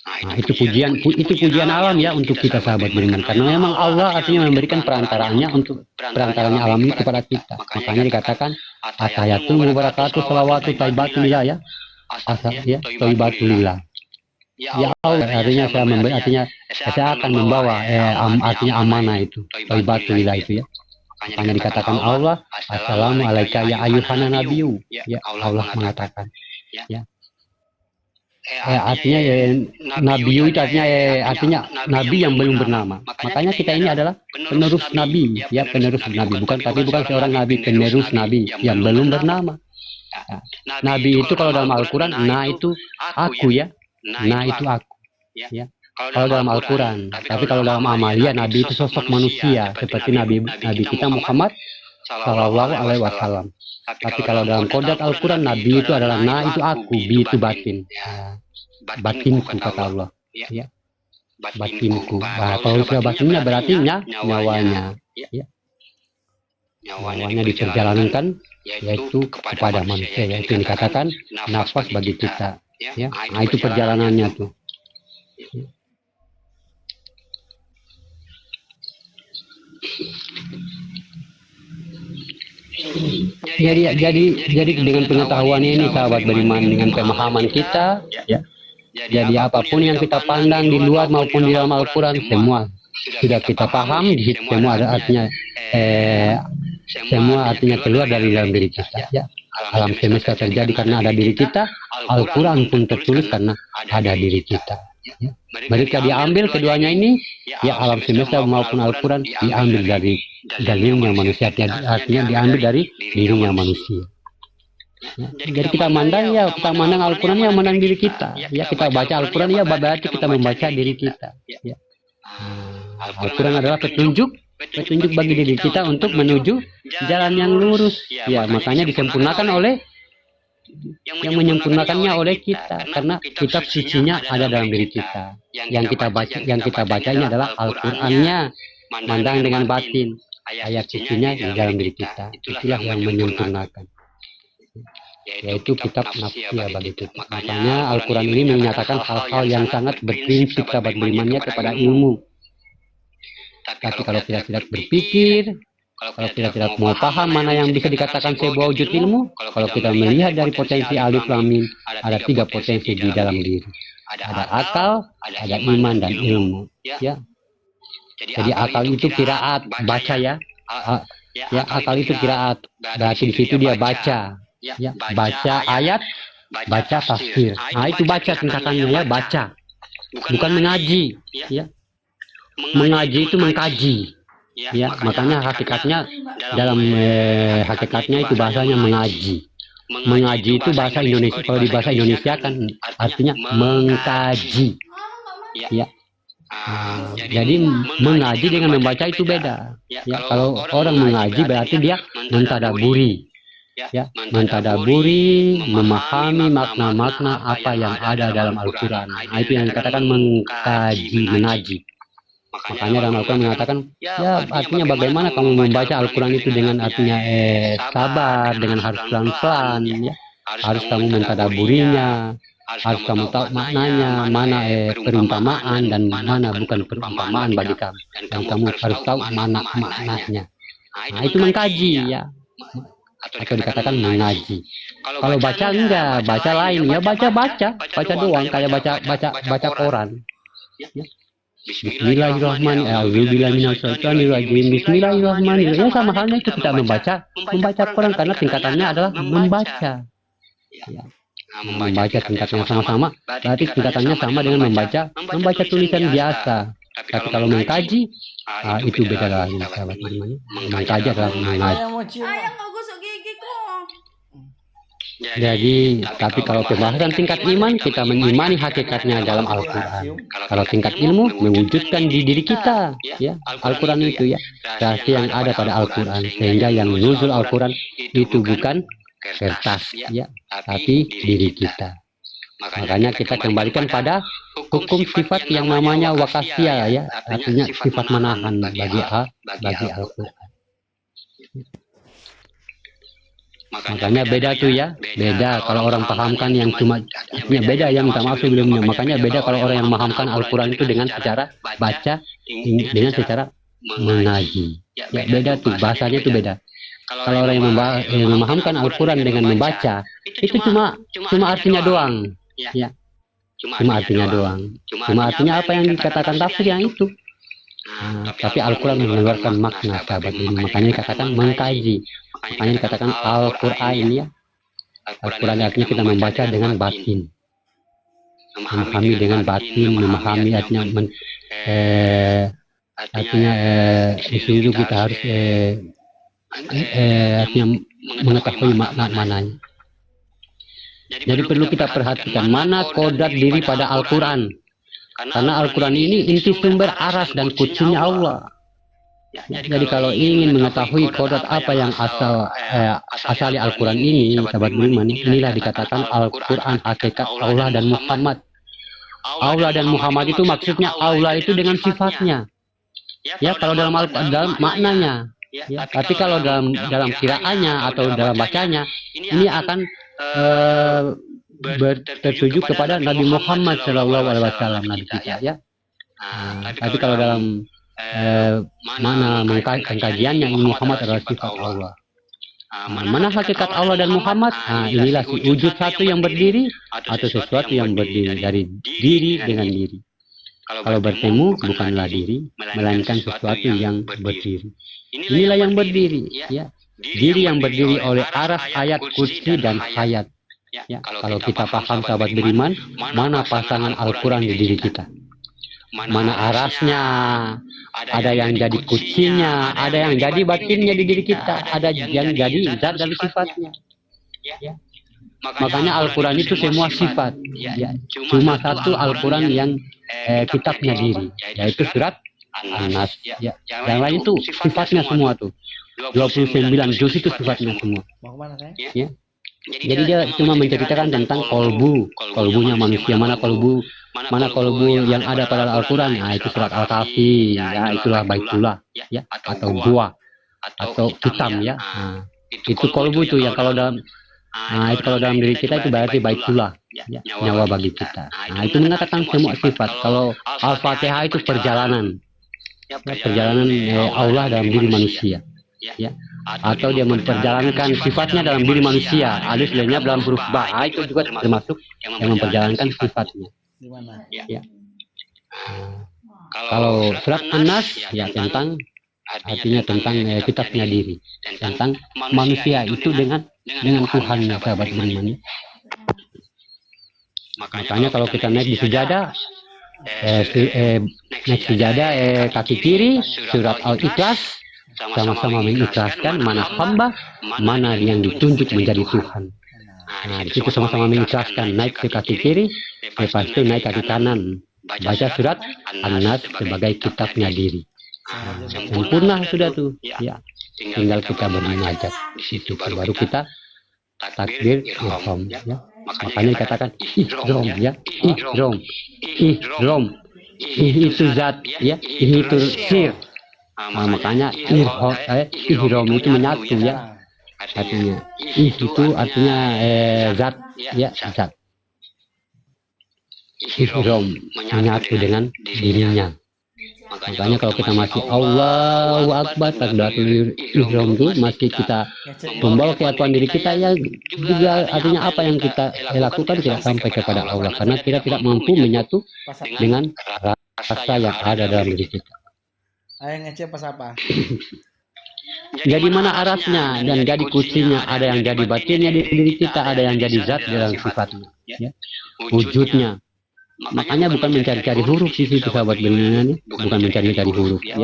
Nah, itu pujian alam ya untuk kita sahabat beriman. Karena memang Allah artinya memberikan perantaranya alam ini kepada kita. Makanya dikatakan atayatul mubarakatuh salawatu taibatul ya. Asal ya taibatulillah. Ya Allah artinya saya akan membawa artinya amanah itu taibatulillah itu ya. Makanya dikatakan Allah assalamualaikum ya ayuhana nabiyyu. Ya Allah mengatakan ya. Artinya nabi itu artinya nabi yang belum bernama. Makanya kita ini adalah penerus nabi, ya penerus nabi. Bukan seorang nabi, penerus nabi yang belum bernama. Ya. Nabi itu kalau dalam Al-Quran, nah itu aku ya, nah itu aku. Ya. Kalau dalam Al-Quran, tapi kalau dalam amalia nabi itu sosok manusia seperti nabi kita Muhammad Sallallahu Alaihi Wasallam. Tapi kalau dalam kodat Al-Quran, nabi itu adalah nah itu aku, bi itu batin. Batinku kata Allah. Ya. Batinku. Nah, kalau sudah batinnya berarti nyawanya. Ya. Nyawanya diperjalankan yaitu kepada manusia, yaitu dikatakan nafas bagi kita. Ya. Nah itu perjalanannya tuh. Jadi dengan pengetahuan ini sahabat beriman, dengan pemahaman kita ya, jadi apapun yang kita pandang di luar maupun di dalam Al-Quran semua sudah kita paham, di situ semua ada artinya semua artinya keluar dari dalam diri kita ya. Alam semesta terjadi karena ada diri kita, Al-Quran pun tertulis karena ada diri kita ya. Mereka diambil keduanya ini ya, alam semesta maupun Al-Quran diambil dari dalilnya manusia, artinya diambil dari dirinya manusia ya. Jadi kita mandang Al-Quran ya mandang diri kita ya, kita baca Al-Quran ya berarti kita membaca diri kita ya. Al-Quran adalah petunjuk bagi diri kita untuk menuju jalan yang lurus ya. Makanya disempurnakan oleh yang menyempurnakannya oleh kita, karena kitab sucinya ada dalam diri kita. Yang kita baca ini adalah Al-Qur'annya, mandang dengan batin, ayat sucinya di dalam diri kita. Itulah yang menyempurnakan, yaitu kitab nafsiyah bagi kita. Makanya Al-Quran ini menyatakan hal-hal yang sangat berprinsip sahabat berimannya kepada ilmu. Tapi kalau kita tidak berpikir, kalau kita tidak mau paham mana yang bisa dikatakan sebuah wujud ilmu, kalau kita melihat dari potensi alif lam mim, ada 3 potensi di dalam diri. Ada akal, ada iman dan ilmu. Ya. Jadi akal itu kiraat, baca ya. Ya, akal itu kiraat. Berarti di situ dia baca. Ya, baca ayat, baca tafsir. Nah, itu baca tingkatannya ya, baca. Bukan mengaji, ya. Mengaji itu mengkaji. Ya, makanya hakikatnya dalam hakikatnya itu bahasanya mengaji. Mengaji itu bahasa Indonesia. Kalau di bahasa Indonesia kan artinya mengkaji. Ya. Jadi mengaji dengan membaca itu beda. Ya, kalau orang mengaji berarti dia mentadaburi. Ya, mentadaburi, memahami makna-makna apa yang ada dalam Al-Quran. Nah, itu yang dikatakan mengkaji, menaji. Makanya dalam Al-Quran mengatakan, ya artinya bagaimana kamu membaca Al-Quran itu dengan artinya sabar, dengan harus pelan-pelan, ya. Harus kamu mentadaburinya, harus kamu tahu maknanya, mana perumpamaan dan mana bukan perumpamaan bagi kamu. Dan kamu harus tahu mana maknanya. Nah itu mengkaji ya. Atau dikatakan mengaji. Kalau baca enggak, baca lain ya, baca doang kayak baca koran. Ya. Bismillahirrahmanirrahim. Bismillahirrahmanirrahim. Ya sama halnya itu kita membaca Quran karena tingkatannya adalah membaca. Ya. Membaca tingkatnya sama-sama, berarti tingkatannya sama dengan membaca tulisan biasa. Tapi kalau mengkaji, itu beda lagi sahabat beriman. Mengkaji adalah mengaji. Jadi, tapi kalau pembahasan tingkat iman, kita mengimani hakikatnya dalam Al-Quran. Kalau tingkat ilmu, mewujudkan di diri kita, ya, Al-Quran itu ya, rahasia yang ada pada Al-Quran. Sehingga yang nuzul Al-Quran itu bukan kertas, ya, tapi diri kita. Makanya kita kembalikan pada hukum sifat yang namanya wakasia, ya, artinya sifat menahan bagi Al-Quran. Makanya beda tuh ya, beda kalau orang pahamkan yang cuma artinya beda yang minta maaf sebelumnya. Makanya beda kalau orang yang memahamkan Al-Quran itu dengan secara baca, dengan secara mengaji. Ya beda tuh, bahasanya tuh beda. Kalau orang yang memahamkan Al-Quran dengan membaca, itu cuma artinya doang. Ya, cuma artinya doang. Cuma artinya apa yang dikatakan tafsir yang itu. Tapi Al-Quran mengeluarkan makna, sahabat ini. Makanya dikatakan mengkaji. Makanya dikatakan Al-Quran ini ya. Al-Quran artinya kita membaca dengan batin. Memahami dengan batin, memahami artinya di sini itu kita harus artinya mengetahui maknanya. Jadi perlu kita perhatikan mana kodrat diri pada Al-Quran. Karena Al-Quran ini inti sumber aras dan kuncinya Allah. Jadi kalau ingin mengetahui kodrat apa yang asal Al-Quran ini, sahabat beriman, inilah dikatakan Al-Quran hakikat Allah dan Muhammad. Allah dan Muhammad itu maksudnya Allah itu dengan sifatnya. Ya, kalau dalam maknanya. Ya, tapi kalau dalam kiraannya atau dalam bacanya, ini akan tertuju kepada Nabi Muhammad SAW, Nabi kita ya. Tapi kalau dalam mana pengkajiannya ini Muhammad adalah sifat Allah. Mana hakikat Allah dan Muhammad? Inilah si wujud satu yang berdiri atau sesuatu yang berdiri dari diri dengan diri. Kalau bertemu bukanlah diri, melainkan sesuatu yang berdiri. Inilah yang berdiri, ya. Diri yang berdiri oleh aras, ayat, kursi dan hayat. Ya, kalau kita paham sahabat beriman, mana pasangan Al-Quran di diri kita? Mana arasnya? Ada yang jadi kursinya, ada yang jadi batinnya di diri kita, ada yang jadi zat dan sifatnya. Ya. Makanya Al-Quran itu semua sifat. Ya. Cuma satu Al-Quran yang kitabnya diri, yaitu surat An-Nas. Ya. Yang lain itu sifatnya semua tuh. 29 juz itu sifatnya semua. Ya. Jadi dia cuma menceritakan tentang kolbunya manusia. Mana kolbu yang ada pada Al-Quran. Itu surat Al-Kahfi, ya itulah Baitullah, ya atau gua atau hitam ya. Itu kolbu itu yang kalau dalam diri kita itu berarti Baitullah, ya, nyawa bagi kita. Itu mengatakan semua sifat. Kalau Al-Fatihah itu perjalanan, ya, perjalanan Allah dalam diri manusia, ya. Atau dia memperjalankan sifatnya dalam diri manusia, alif lainnya dalam huruf ba, itu juga termasuk yang memperjalankan sifatnya. Ya. Kalau surat An-Nas ya tentang artinya tentang kitabnya diri, tentang manusia itu dengan Tuhannya, sahabat beriman. Makanya kalau kita naik di sejadah, kaki kiri surat Al-Ikhlas, sama-sama mengikhlaskan mana hamba, mana yang ditunjuk menjadi Tuhan. Di situ sama-sama mengikhlaskan, naik ke kaki kiri, lepas itu naik kaki kanan, baca surat An-Nas sebagai kitabnya diri. Sempurna sudah tuh, ya. Tinggal kita bermunajat di situ, baru kita takbir ihram, ya. Makanya dikatakan ihram, ya, ihram, itu zat, ya, itu sir. Makanya ihram itu menyatu, ya. Artinya itu artinya zat, ya, zat. Ihram menyatu dengan dirinya. Makanya kalau kita masih Allahu Akbar, takbiratul ihram itu masih kita membawa keatuan diri kita, ya juga artinya apa yang kita lakukan tidak sampai kepada Allah karena kita tidak mampu menyatu dengan rasa yang ada dalam diri kita. Jadi mana arasnya dan jadi kuncinya, ada yang jadi batinnya di diri kita, ada yang jadi zat dalam sifatnya, ya, wujudnya. Makanya bukan mencari-cari huruf di situ, sahabat beriman, bukan mencari-cari huruf, ya.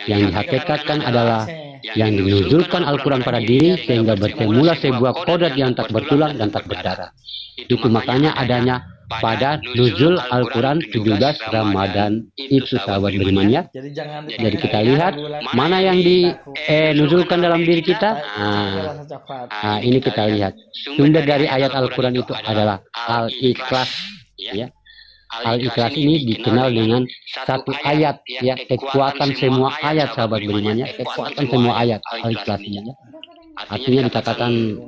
Yang dihakikatkan adalah yang dinuzulkan Al-Quran pada diri sehingga bertemulah sebuah kodrat yang tak bertulang dan tak berdarah. Itu makanya adanya pada nuzul Al-Quran 17 Ramadan itu, sahabat beriman, ya. Jadi kita lihat mana yang dinuzulkan dalam diri kita. Ini kita lihat sumber dari ayat Al-Quran itu adalah Al-Ikhlas. Ya, Al-Ikhlas ini dikenal dengan satu ayat, ya, kekuatan semua ayat, sahabat beriman, ya, kekuatan semua ayat Al-Ikhlas ini, ya. Artinya dikatakan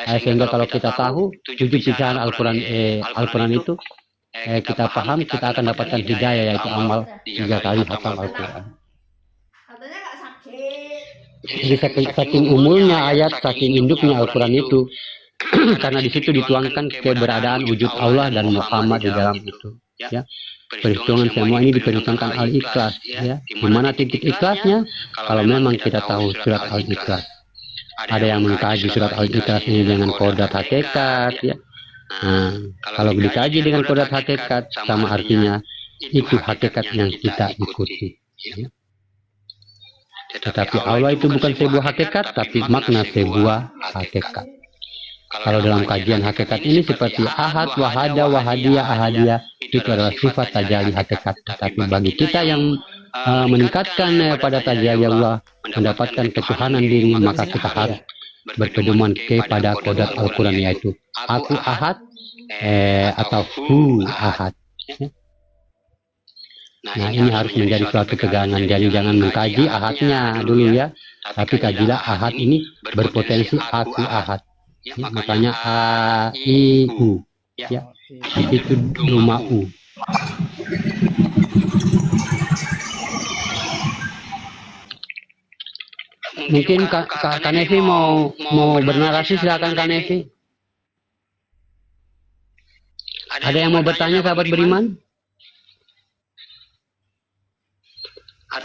Sehingga kalau kita tahu 7 pisahan Al-Quran itu, kita paham, kita akan dapatkan hidayah, yaitu amal 3 kali hafal Al-Quran. Jadi saking umurnya ayat, saking induknya Al-Quran itu, karena di situ dituangkan keberadaan wujud Allah dan Muhammad di dalam itu. Ya, perhitungan semua ini diperhitungkan Al-Ikhlas. Ya, di mana titik ikhlasnya? Kalau memang kita tahu surat Al-Ikhlas. Ada yang mengkaji surat Al-Ikhlas ini dengan kodat hakikat. Ya. Nah, kalau dikaji dengan kodat hakikat, sama artinya itu hakikat yang kita ikuti. Ya. Tetapi Allah itu bukan sebuah hakikat, tapi makna sebuah hakikat. Kalau dalam kajian hakikat ini seperti ahad, wahada, wahadiyah, ahadiyah, itu adalah sifat tajalli hakikat. Tetapi bagi kita yang meningkatkan pada tajalli Allah, mendapatkan ketuhanan diri, maka kita harus berpedoman kepada kodat Al-Quran, yaitu aku ahad atau hu ahad. Nah, ini harus menjadi suatu pegangan. Jadi jangan mengkaji ahadnya dulu ya, tapi kajilah ahad ini berpotensi aku ahad. Ya, makanya a i u ya, itu rumah u. Mungkin Kak Nevi mau bernarasi, silakan Kak Nevi. Ada yang mau bertanya, sahabat beriman?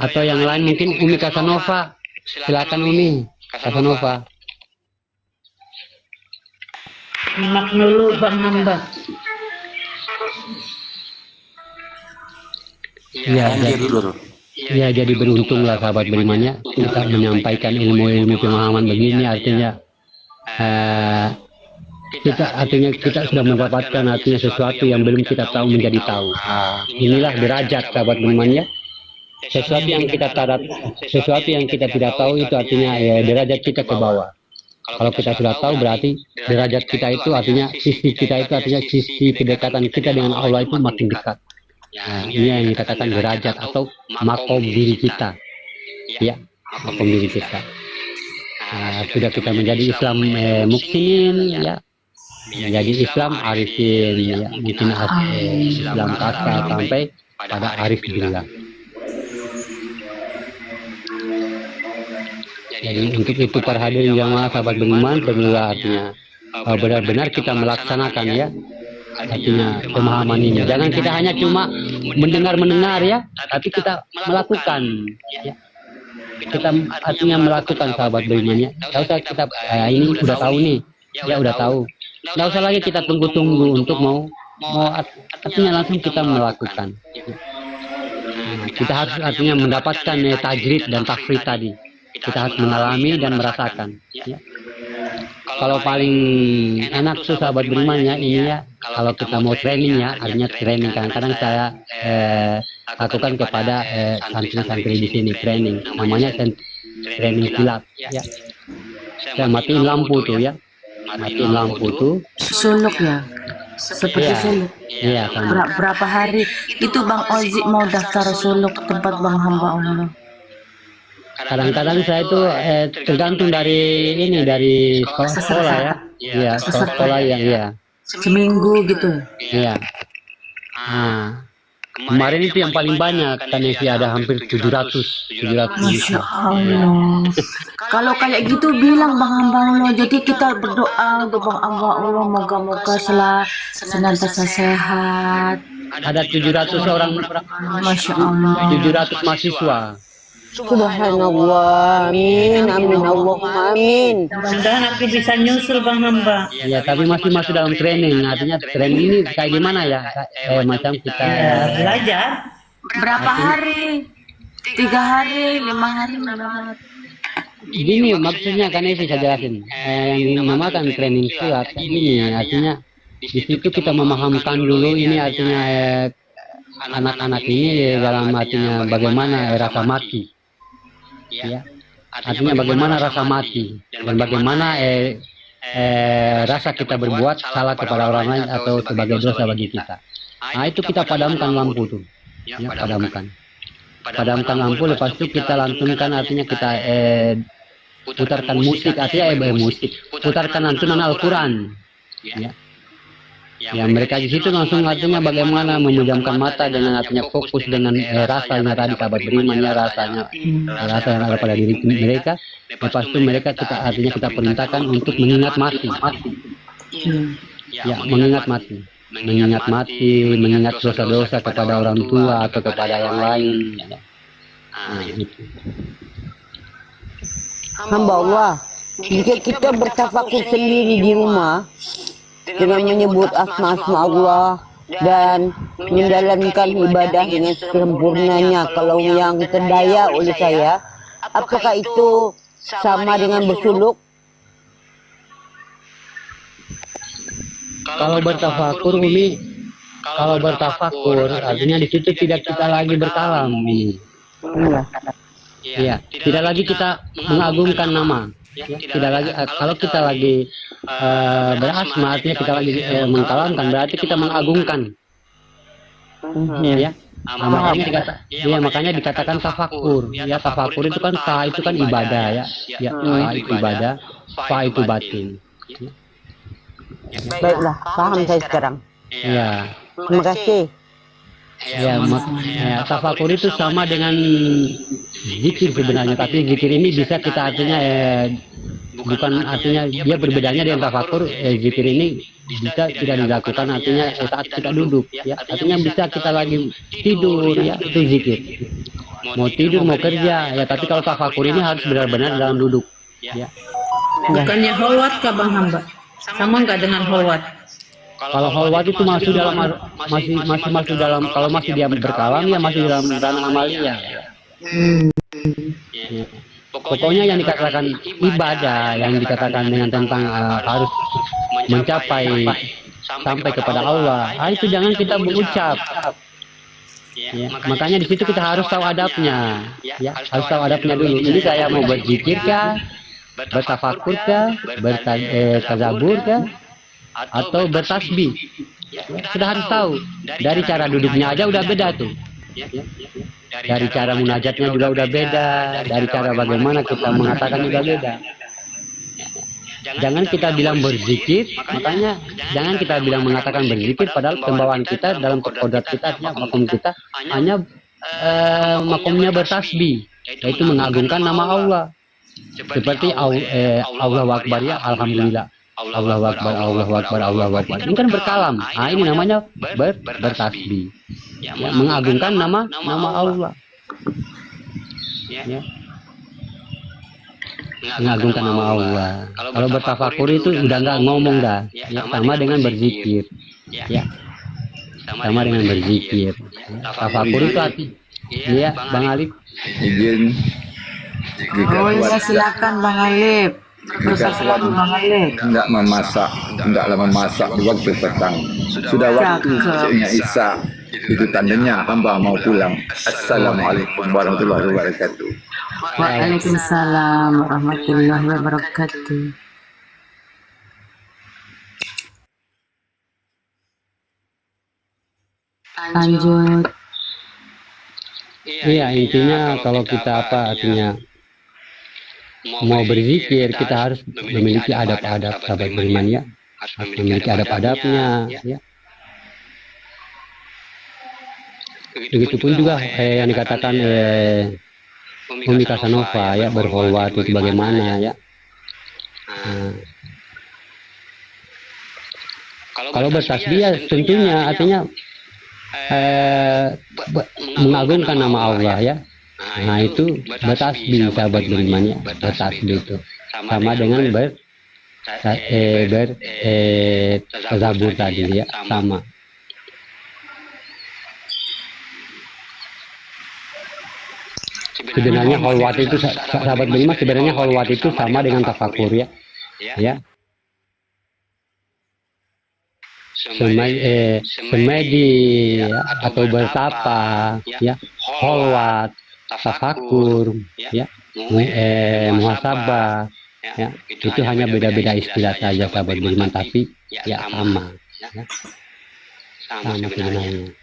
Atau yang lain mungkin Umi Casanova, silakan Umi Casanova. Nyimak dulu Bang Hamba. Jadi beruntunglah sahabat berimannya kita menyampaikan ilmu-ilmu pemahaman begini, artinya kita sudah mendapatkan artinya sesuatu yang belum kita tahu menjadi tahu. Inilah derajat sahabat berimannya. Sesuatu yang kita tidak tahu itu artinya derajat kita ke bawah. Kalau kita sudah tahu berarti derajat kita itu artinya sisi kedekatan kita dengan Allah itu makin dekat. Nah, ini yang dikatakan derajat atau makom diri kita. Ya, makom diri kita. Sudah kita menjadi Islam muksinin ya. Menjadi Islam arifin ya, mungkin Islam kasar sampai pada arif billah. Jadi untuk itu para hadirin jamaah sahabat beriman, perlulah artinya benar-benar kita melaksanakan ya, artinya pemahaman ini. Jangan kita hanya cuma mendengar ya, tapi kita melakukan ya. Kita artinya melakukan sahabat beriman ya. Tidak usah kita ini udah tahu nih, ya udah tahu. Tidak usah lagi kita tunggu-tunggu untuk mau artinya langsung kita melakukan. Kita harus artinya mendapatkan tajrid dan takfir tadi. Kita harus mengalami dan merasakan ya. Kalau paling enak tuh sahabat beriman ya ini ya, kalau kita mau training ya, artinya training. Kadang-kadang saya lakukan kepada santri-santri di sini training, namanya training kilat ya. Saya matiin lampu tuh ya, matiin lampu tuh. Suluk ya, seperti suluk. Iya. Berapa hari itu Bang Ozi mau daftar suluk tempat Bang Hamba Allah? Kadang-kadang saya itu tergantung dari sekolah ya. Iya, sekolah yang ya. Seminggu gitu. Iya. Nah, kemarin itu yang paling banyak kan ada hampir 700. Masya Allah. Kalau kayak gitu bilang Bang Hamba Allah. Jadi kita berdoa untuk Bang Hamba Allah, moga-moga senantiasa sehat. Ada 700 orang, Masya Allah. 700 mahasiswa. Subhanallah, amin, amin, Allahumma amin. Mudah-mudahan aku bisa nyusul Bang Hamba. Ya, tapi masih dalam training. Artinya training ini kayak gimana ya? Macam kita Belajar. Berapa hari? 3 hari, 5 hari, Gini maksudnya kan ini saya jelasin. Yang dinamakan training silat ini artinya di situ kita memahamkan dulu ini artinya anak-anak ini dalam artinya bagaimana rasa mati. Ya, artinya bagaimana rasa mati dan bagaimana rasa kita berbuat salah kepada orang lain atau sebagai dosa bagi kita. Nah itu kita padamkan lampu tuh, ya, padamkan lampu. Lepas itu kita lantunkan artinya kita putarkan musik, artinya musik, putarkan lantunan Al-Quran. Ya, mereka di situ langsung artinya bagaimana memejamkan mata dengan artinya fokus dengan rasanya tadi sahabat beriman ya, rasanya rasa yang ada pada diri mereka. Lepas itu mereka artinya kita perintahkan untuk mengingat mati. Ya, mengingat mati. Mengingat dosa-dosa kepada orang tua atau kepada yang lain. Nah, itu. Hamba Allah, jika kita bertafakur sendiri di rumah dengan menyebut asma-asma Allah dan menjalankan ibadah dengan sempurnanya, kalau yang terdaya oleh saya, apakah itu sama dengan bersuluk? Kalau bertafakur Umi, kalau bertafakur artinya di situ tidak kita lagi berkalam Umi. Iya, tidak lagi kita mengagungkan nama. Ya, tidak lagi kalau kita lagi berasma artinya kita lagi mengkalamkan, berarti kita mengagungkan. Ya. Makanya dikatakan tafakur. Ya, tafakur itu kan itu kan ibadah ya. Ya, itu ibadah, fa itu batin. Baiklah, paham saya sekarang. Ya. Terima kasih. Ya, tafakur itu sama dengan zikir sebenarnya, tapi zikir ini bisa kita artinya bukan artinya dia berbedanya dengan tafakur. Zikir ini bisa tidak dilakukan artinya saat kita duduk ya, artinya bisa kita lagi tidur ya, itu zikir. Mau tidur mau kerja ya, tapi kalau tafakur ini harus benar-benar dalam duduk ya. Bukannya holwat kah Bang Hamba? Sama nggak dengan holwat? Kalau holwat itu masih masuk dalam, kalau masih dia berkalam ya masih dalam ranah amalia. Ya. Pokoknya yang dikatakan ibadah, yang dikatakan dengan tentang harus mencapai sampai kepada Allah, itu jangan kita berucap. Ya, makanya di situ kita harus tahu adabnya. Ya, harus tahu adabnya dulu. Ini saya mau berzikir kah, bertafakur kah, bertazabur kah, atau bertasbih. Ya, sudah harus tahu. Dari cara duduknya aja udah beda tuh. Dari cara munajatnya juga udah beda. Dari cara bagaimana kita mengatakan juga beda. Jangan kita bilang berzikir, makanya jangan kita bilang mengatakan berzikir, padahal pembawaan kita dalam kodrat kita, makom kita hanya makomnya bertasbih, yaitu mengagungkan nama Allah. Seperti Allahu Akbar ya, Alhamdulillah. Allahu Akbar, Allahu Akbar, Allahu Akbar. Ini kan berkalam. Nah, ini namanya bertasbih. Ya, mengagungkan nama Allah. Ya. Mengagungkan nama Allah. Kalau bertafakur itu udah nggak ngomong dah. Ya, sama dengan berzikir. Ya. Sama dengan berzikir. Tafakur itu arti. Ya, Bang Alif. Izin. Oh ya, silakan Bang Alif. Hendaklah memasak di waktu petang. Sudah waktu sesungguhnya Isa. Itu tandanya hamba mau pulang. Assalamualaikum warahmatullahi wabarakatuh. Waalaikumsalam warahmatullahi wabarakatuh. Lanjut. Iya, intinya kalau kita artinya mau berzikir, kita harus memiliki adab-adab sahabat beriman ya. Harus memiliki adab-adabnya ya. Begitupun juga yang dikatakan Umi Casanova ya, berholwat itu bagaimana ya. Kalau bertasbih ya tentunya artinya mengagungkan nama Allah ya. Nah itu bertasbih sahabat beriman ya, bertasbih itu sama dengan tazabur tadi ya, sama. Sebenarnya holwat itu sahabat beriman, sebenarnya holwat itu sama dengan tafakur ya. Ya. Semedi atau bertapa ya, holwat, tafakur ya, muhasabah ya, itu hanya beda-beda istilah saja sahabat beriman, tapi ya sama ya. Sama sebenarnya.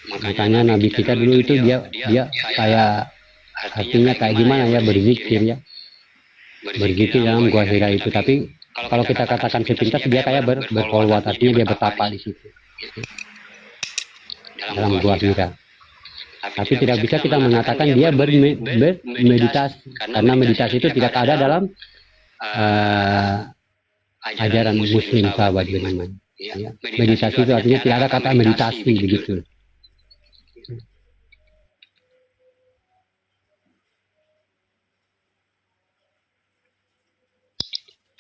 Makanya Nabi kita dulu itu dia kayak artinya kayak gimana ya, berzikir ya, berzikir dalam gua hira itu. Tapi kalau kita katakan sepintas, dia kayak berkhulwat, artinya dia bertapa di situ dalam gua hira. Tapi tidak bisa kita mengatakan dia bermeditasi, karena meditasi itu tidak ada dalam ajaran Muslim, sahabat beriman. Ya. Meditasi itu artinya tidak ada kata meditasi begitu.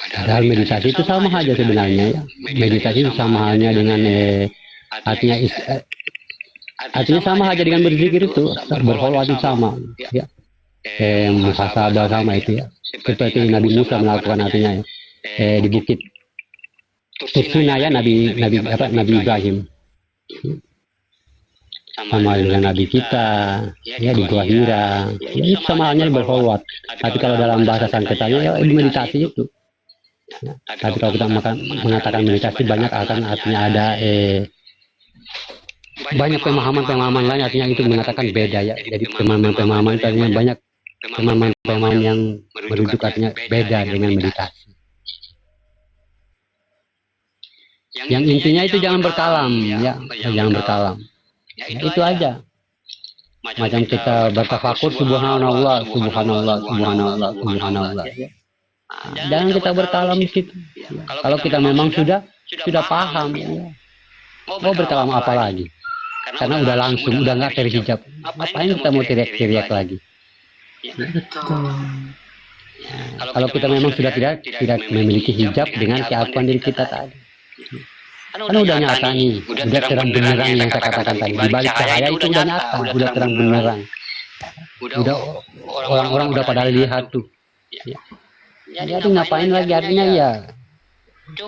Padahal meditasi itu sama aja sebenarnya ya. Meditasi itu sama halnya dengan artinya sama aja dengan berzikir itu, berkhulwat itu sama ya. Muhasabah sama itu ya. Seperti Nabi Musa melakukan artinya ya. Di bukit Tursina ya, Nabi Ibrahim. Sama dengan Nabi kita ya di Gua Hira. Ya, itu sama halnya berkhulwat. Tapi kalau dalam bahasa Sanketanya ya meditasi itu. Ya. Tapi kalau kita mengatakan meditasi, banyak akan artinya ada banyak pemahaman lain, artinya itu mengatakan beda ya. Jadi pemahaman artinya banyak pemahaman yang merujuk artinya beda dengan meditasi. Yang intinya itu jangan berkalam ya, jangan berkalam. Ya, itu aja. Macam kita bertafakur subhanallah, subhanallah, subhanallah, subhanallah. Ya. Jangan kita berkalam di situ. Ya. Kalau kita memang sudah paham, ya. Mau berkalam apa lagi? Karena udah langsung, udah nggak terhijab. Ngapain kita mau teriak-teriak lagi? Betul. Kalau kita memang sudah tidak memiliki hijab dengan keakuan diri kita tadi. Kan udah nyata nih, udah terang benerang yang saya katakan tadi. Di balik cahaya itu udah nyata, udah terang benerang. Udah orang-orang udah pada lihat tuh. Ya. Jadi ngapain lagi, artinya ya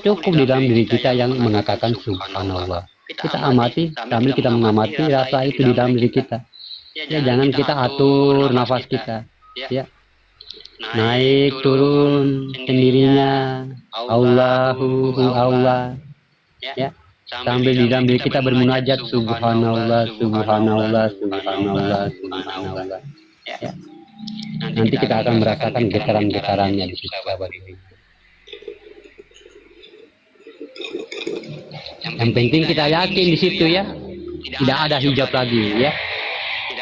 cukup di dalam diri kita yang mengatakan subhanallah. Kita amati, sambil kita mengamati rasa itu di dalam diri kita. Ya, jangan kita atur nafas kita. Ya. Naik turun sendirinya. Allahu Allah. Ya. Sambil di dalam diri kita bermunajat subhanallah, subhanallah, subhanallah, subhanallah. Ya. Nanti kita akan merasakan getaran-getarannya di situ, sahabat ini. Yang penting kita yakin di situ ya, tidak ada hijab lagi ya,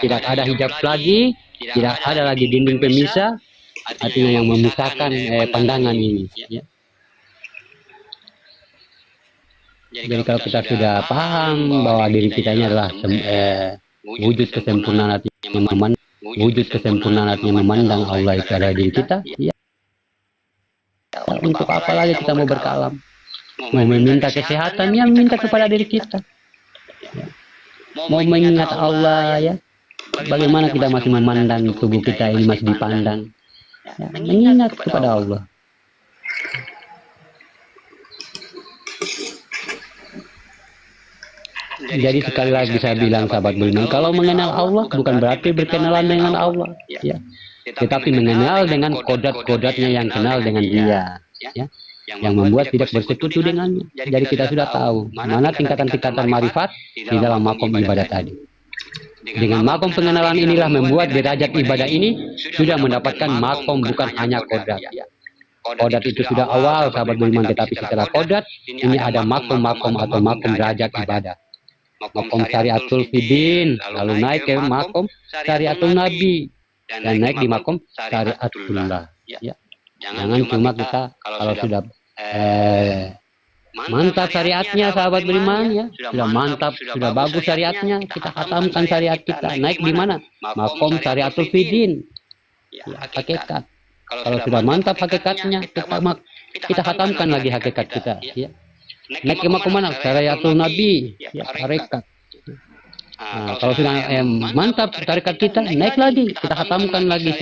tidak ada hijab lagi, tidak ada lagi dinding pemisah, artinya yang memisahkan pandangan ini. Ya. Jadi kalau kita sudah paham bahwa diri kita ini adalah wujud kesempurnaan, artinya memandang Allah itu adalah diri kita, ya. Untuk apa lagi kita mau berkalam? Mau meminta kesehatan, ya minta kepada diri kita. Ya. Mau mengingat Allah ya, bagaimana kita masih memandang tubuh kita ini masih dipandang? Ya, mengingat kepada Allah. Jadi sekali lagi saya bilang, sahabat beriman, kalau mengenal Allah bukan berarti berkenalan dengan Allah, ya. Tetapi mengenal dengan kodrat-kodratnya yang kenal dengan Dia, ya. Yang membuat tidak bersekutu dengannya. Jadi kita sudah tahu mana tingkatan-tingkatan marifat di dalam makom ibadah tadi. Dengan makom pengenalan inilah membuat derajat ibadah ini sudah mendapatkan makom, bukan hanya kodrat. Kodrat itu sudah awal, sahabat beriman, tetapi setelah kodrat ini ada makom-makom atau makom derajat ibadah. Makom syariatul fidin, lalu naik ke makom syariatul nabi, dan naik di makom syariatullah. Ya. Jangan cuma kita kalau sudah mantap syariatnya, sahabat beriman ya, sudah mantap, sudah bagus syariatnya, kita khatamkan syariat kita, naik di mana? Makom syariatul fidin, ya, hakikat. Kalau sudah mantap hakikatnya, kita khatamkan lagi hakikat kita, ya. Naik ke makom mana? Syariatul nabi, ya, hakikat. Nah, kalau sudah mantap tarikat kita, naik lagi, kita khatamkan lagi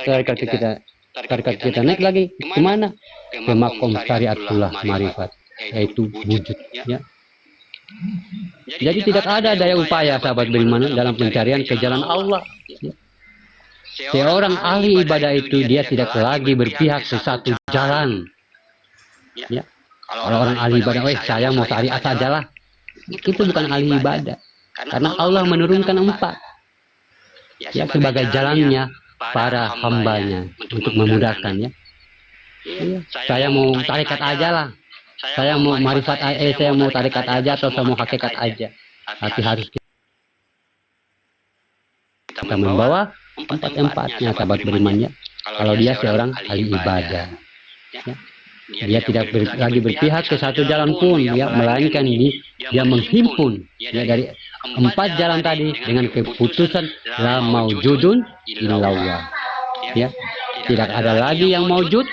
tarikat kita. Tarikat kita naik lagi kemana? Ke makom syariatullah marifat, yaitu wujud. Ya. Jadi tidak ada daya upaya, sahabat beriman, dalam pencarian ke jalan Allah. Ya. Seorang ahli ibadah itu dia tidak lagi berpihak ke satu jalan. Ya. Kalau orang ahli ibadah, saya mau syariat sajalah. Itu bukan ahli ibadah. Karena Allah menurunkan 4. Ya, sebagai jalannya para hambanya untuk memudahkan ya. Iya. Saya mau tarikat aja lah. Saya mau marifat saya mau tarikat aja atau saya mau hakikat aja. Tapi harus kita membawa empat-empatnya sahabat beriman ya. Kalau dia seorang ahli ibadah, ya. Dia tidak lagi berpihak ke satu jalan pun, ya, melainkan dia menghimpun ya dari 4 jalan tadi dengan keputusan la maujudun illallah. Ya, tidak ada lagi yang maujud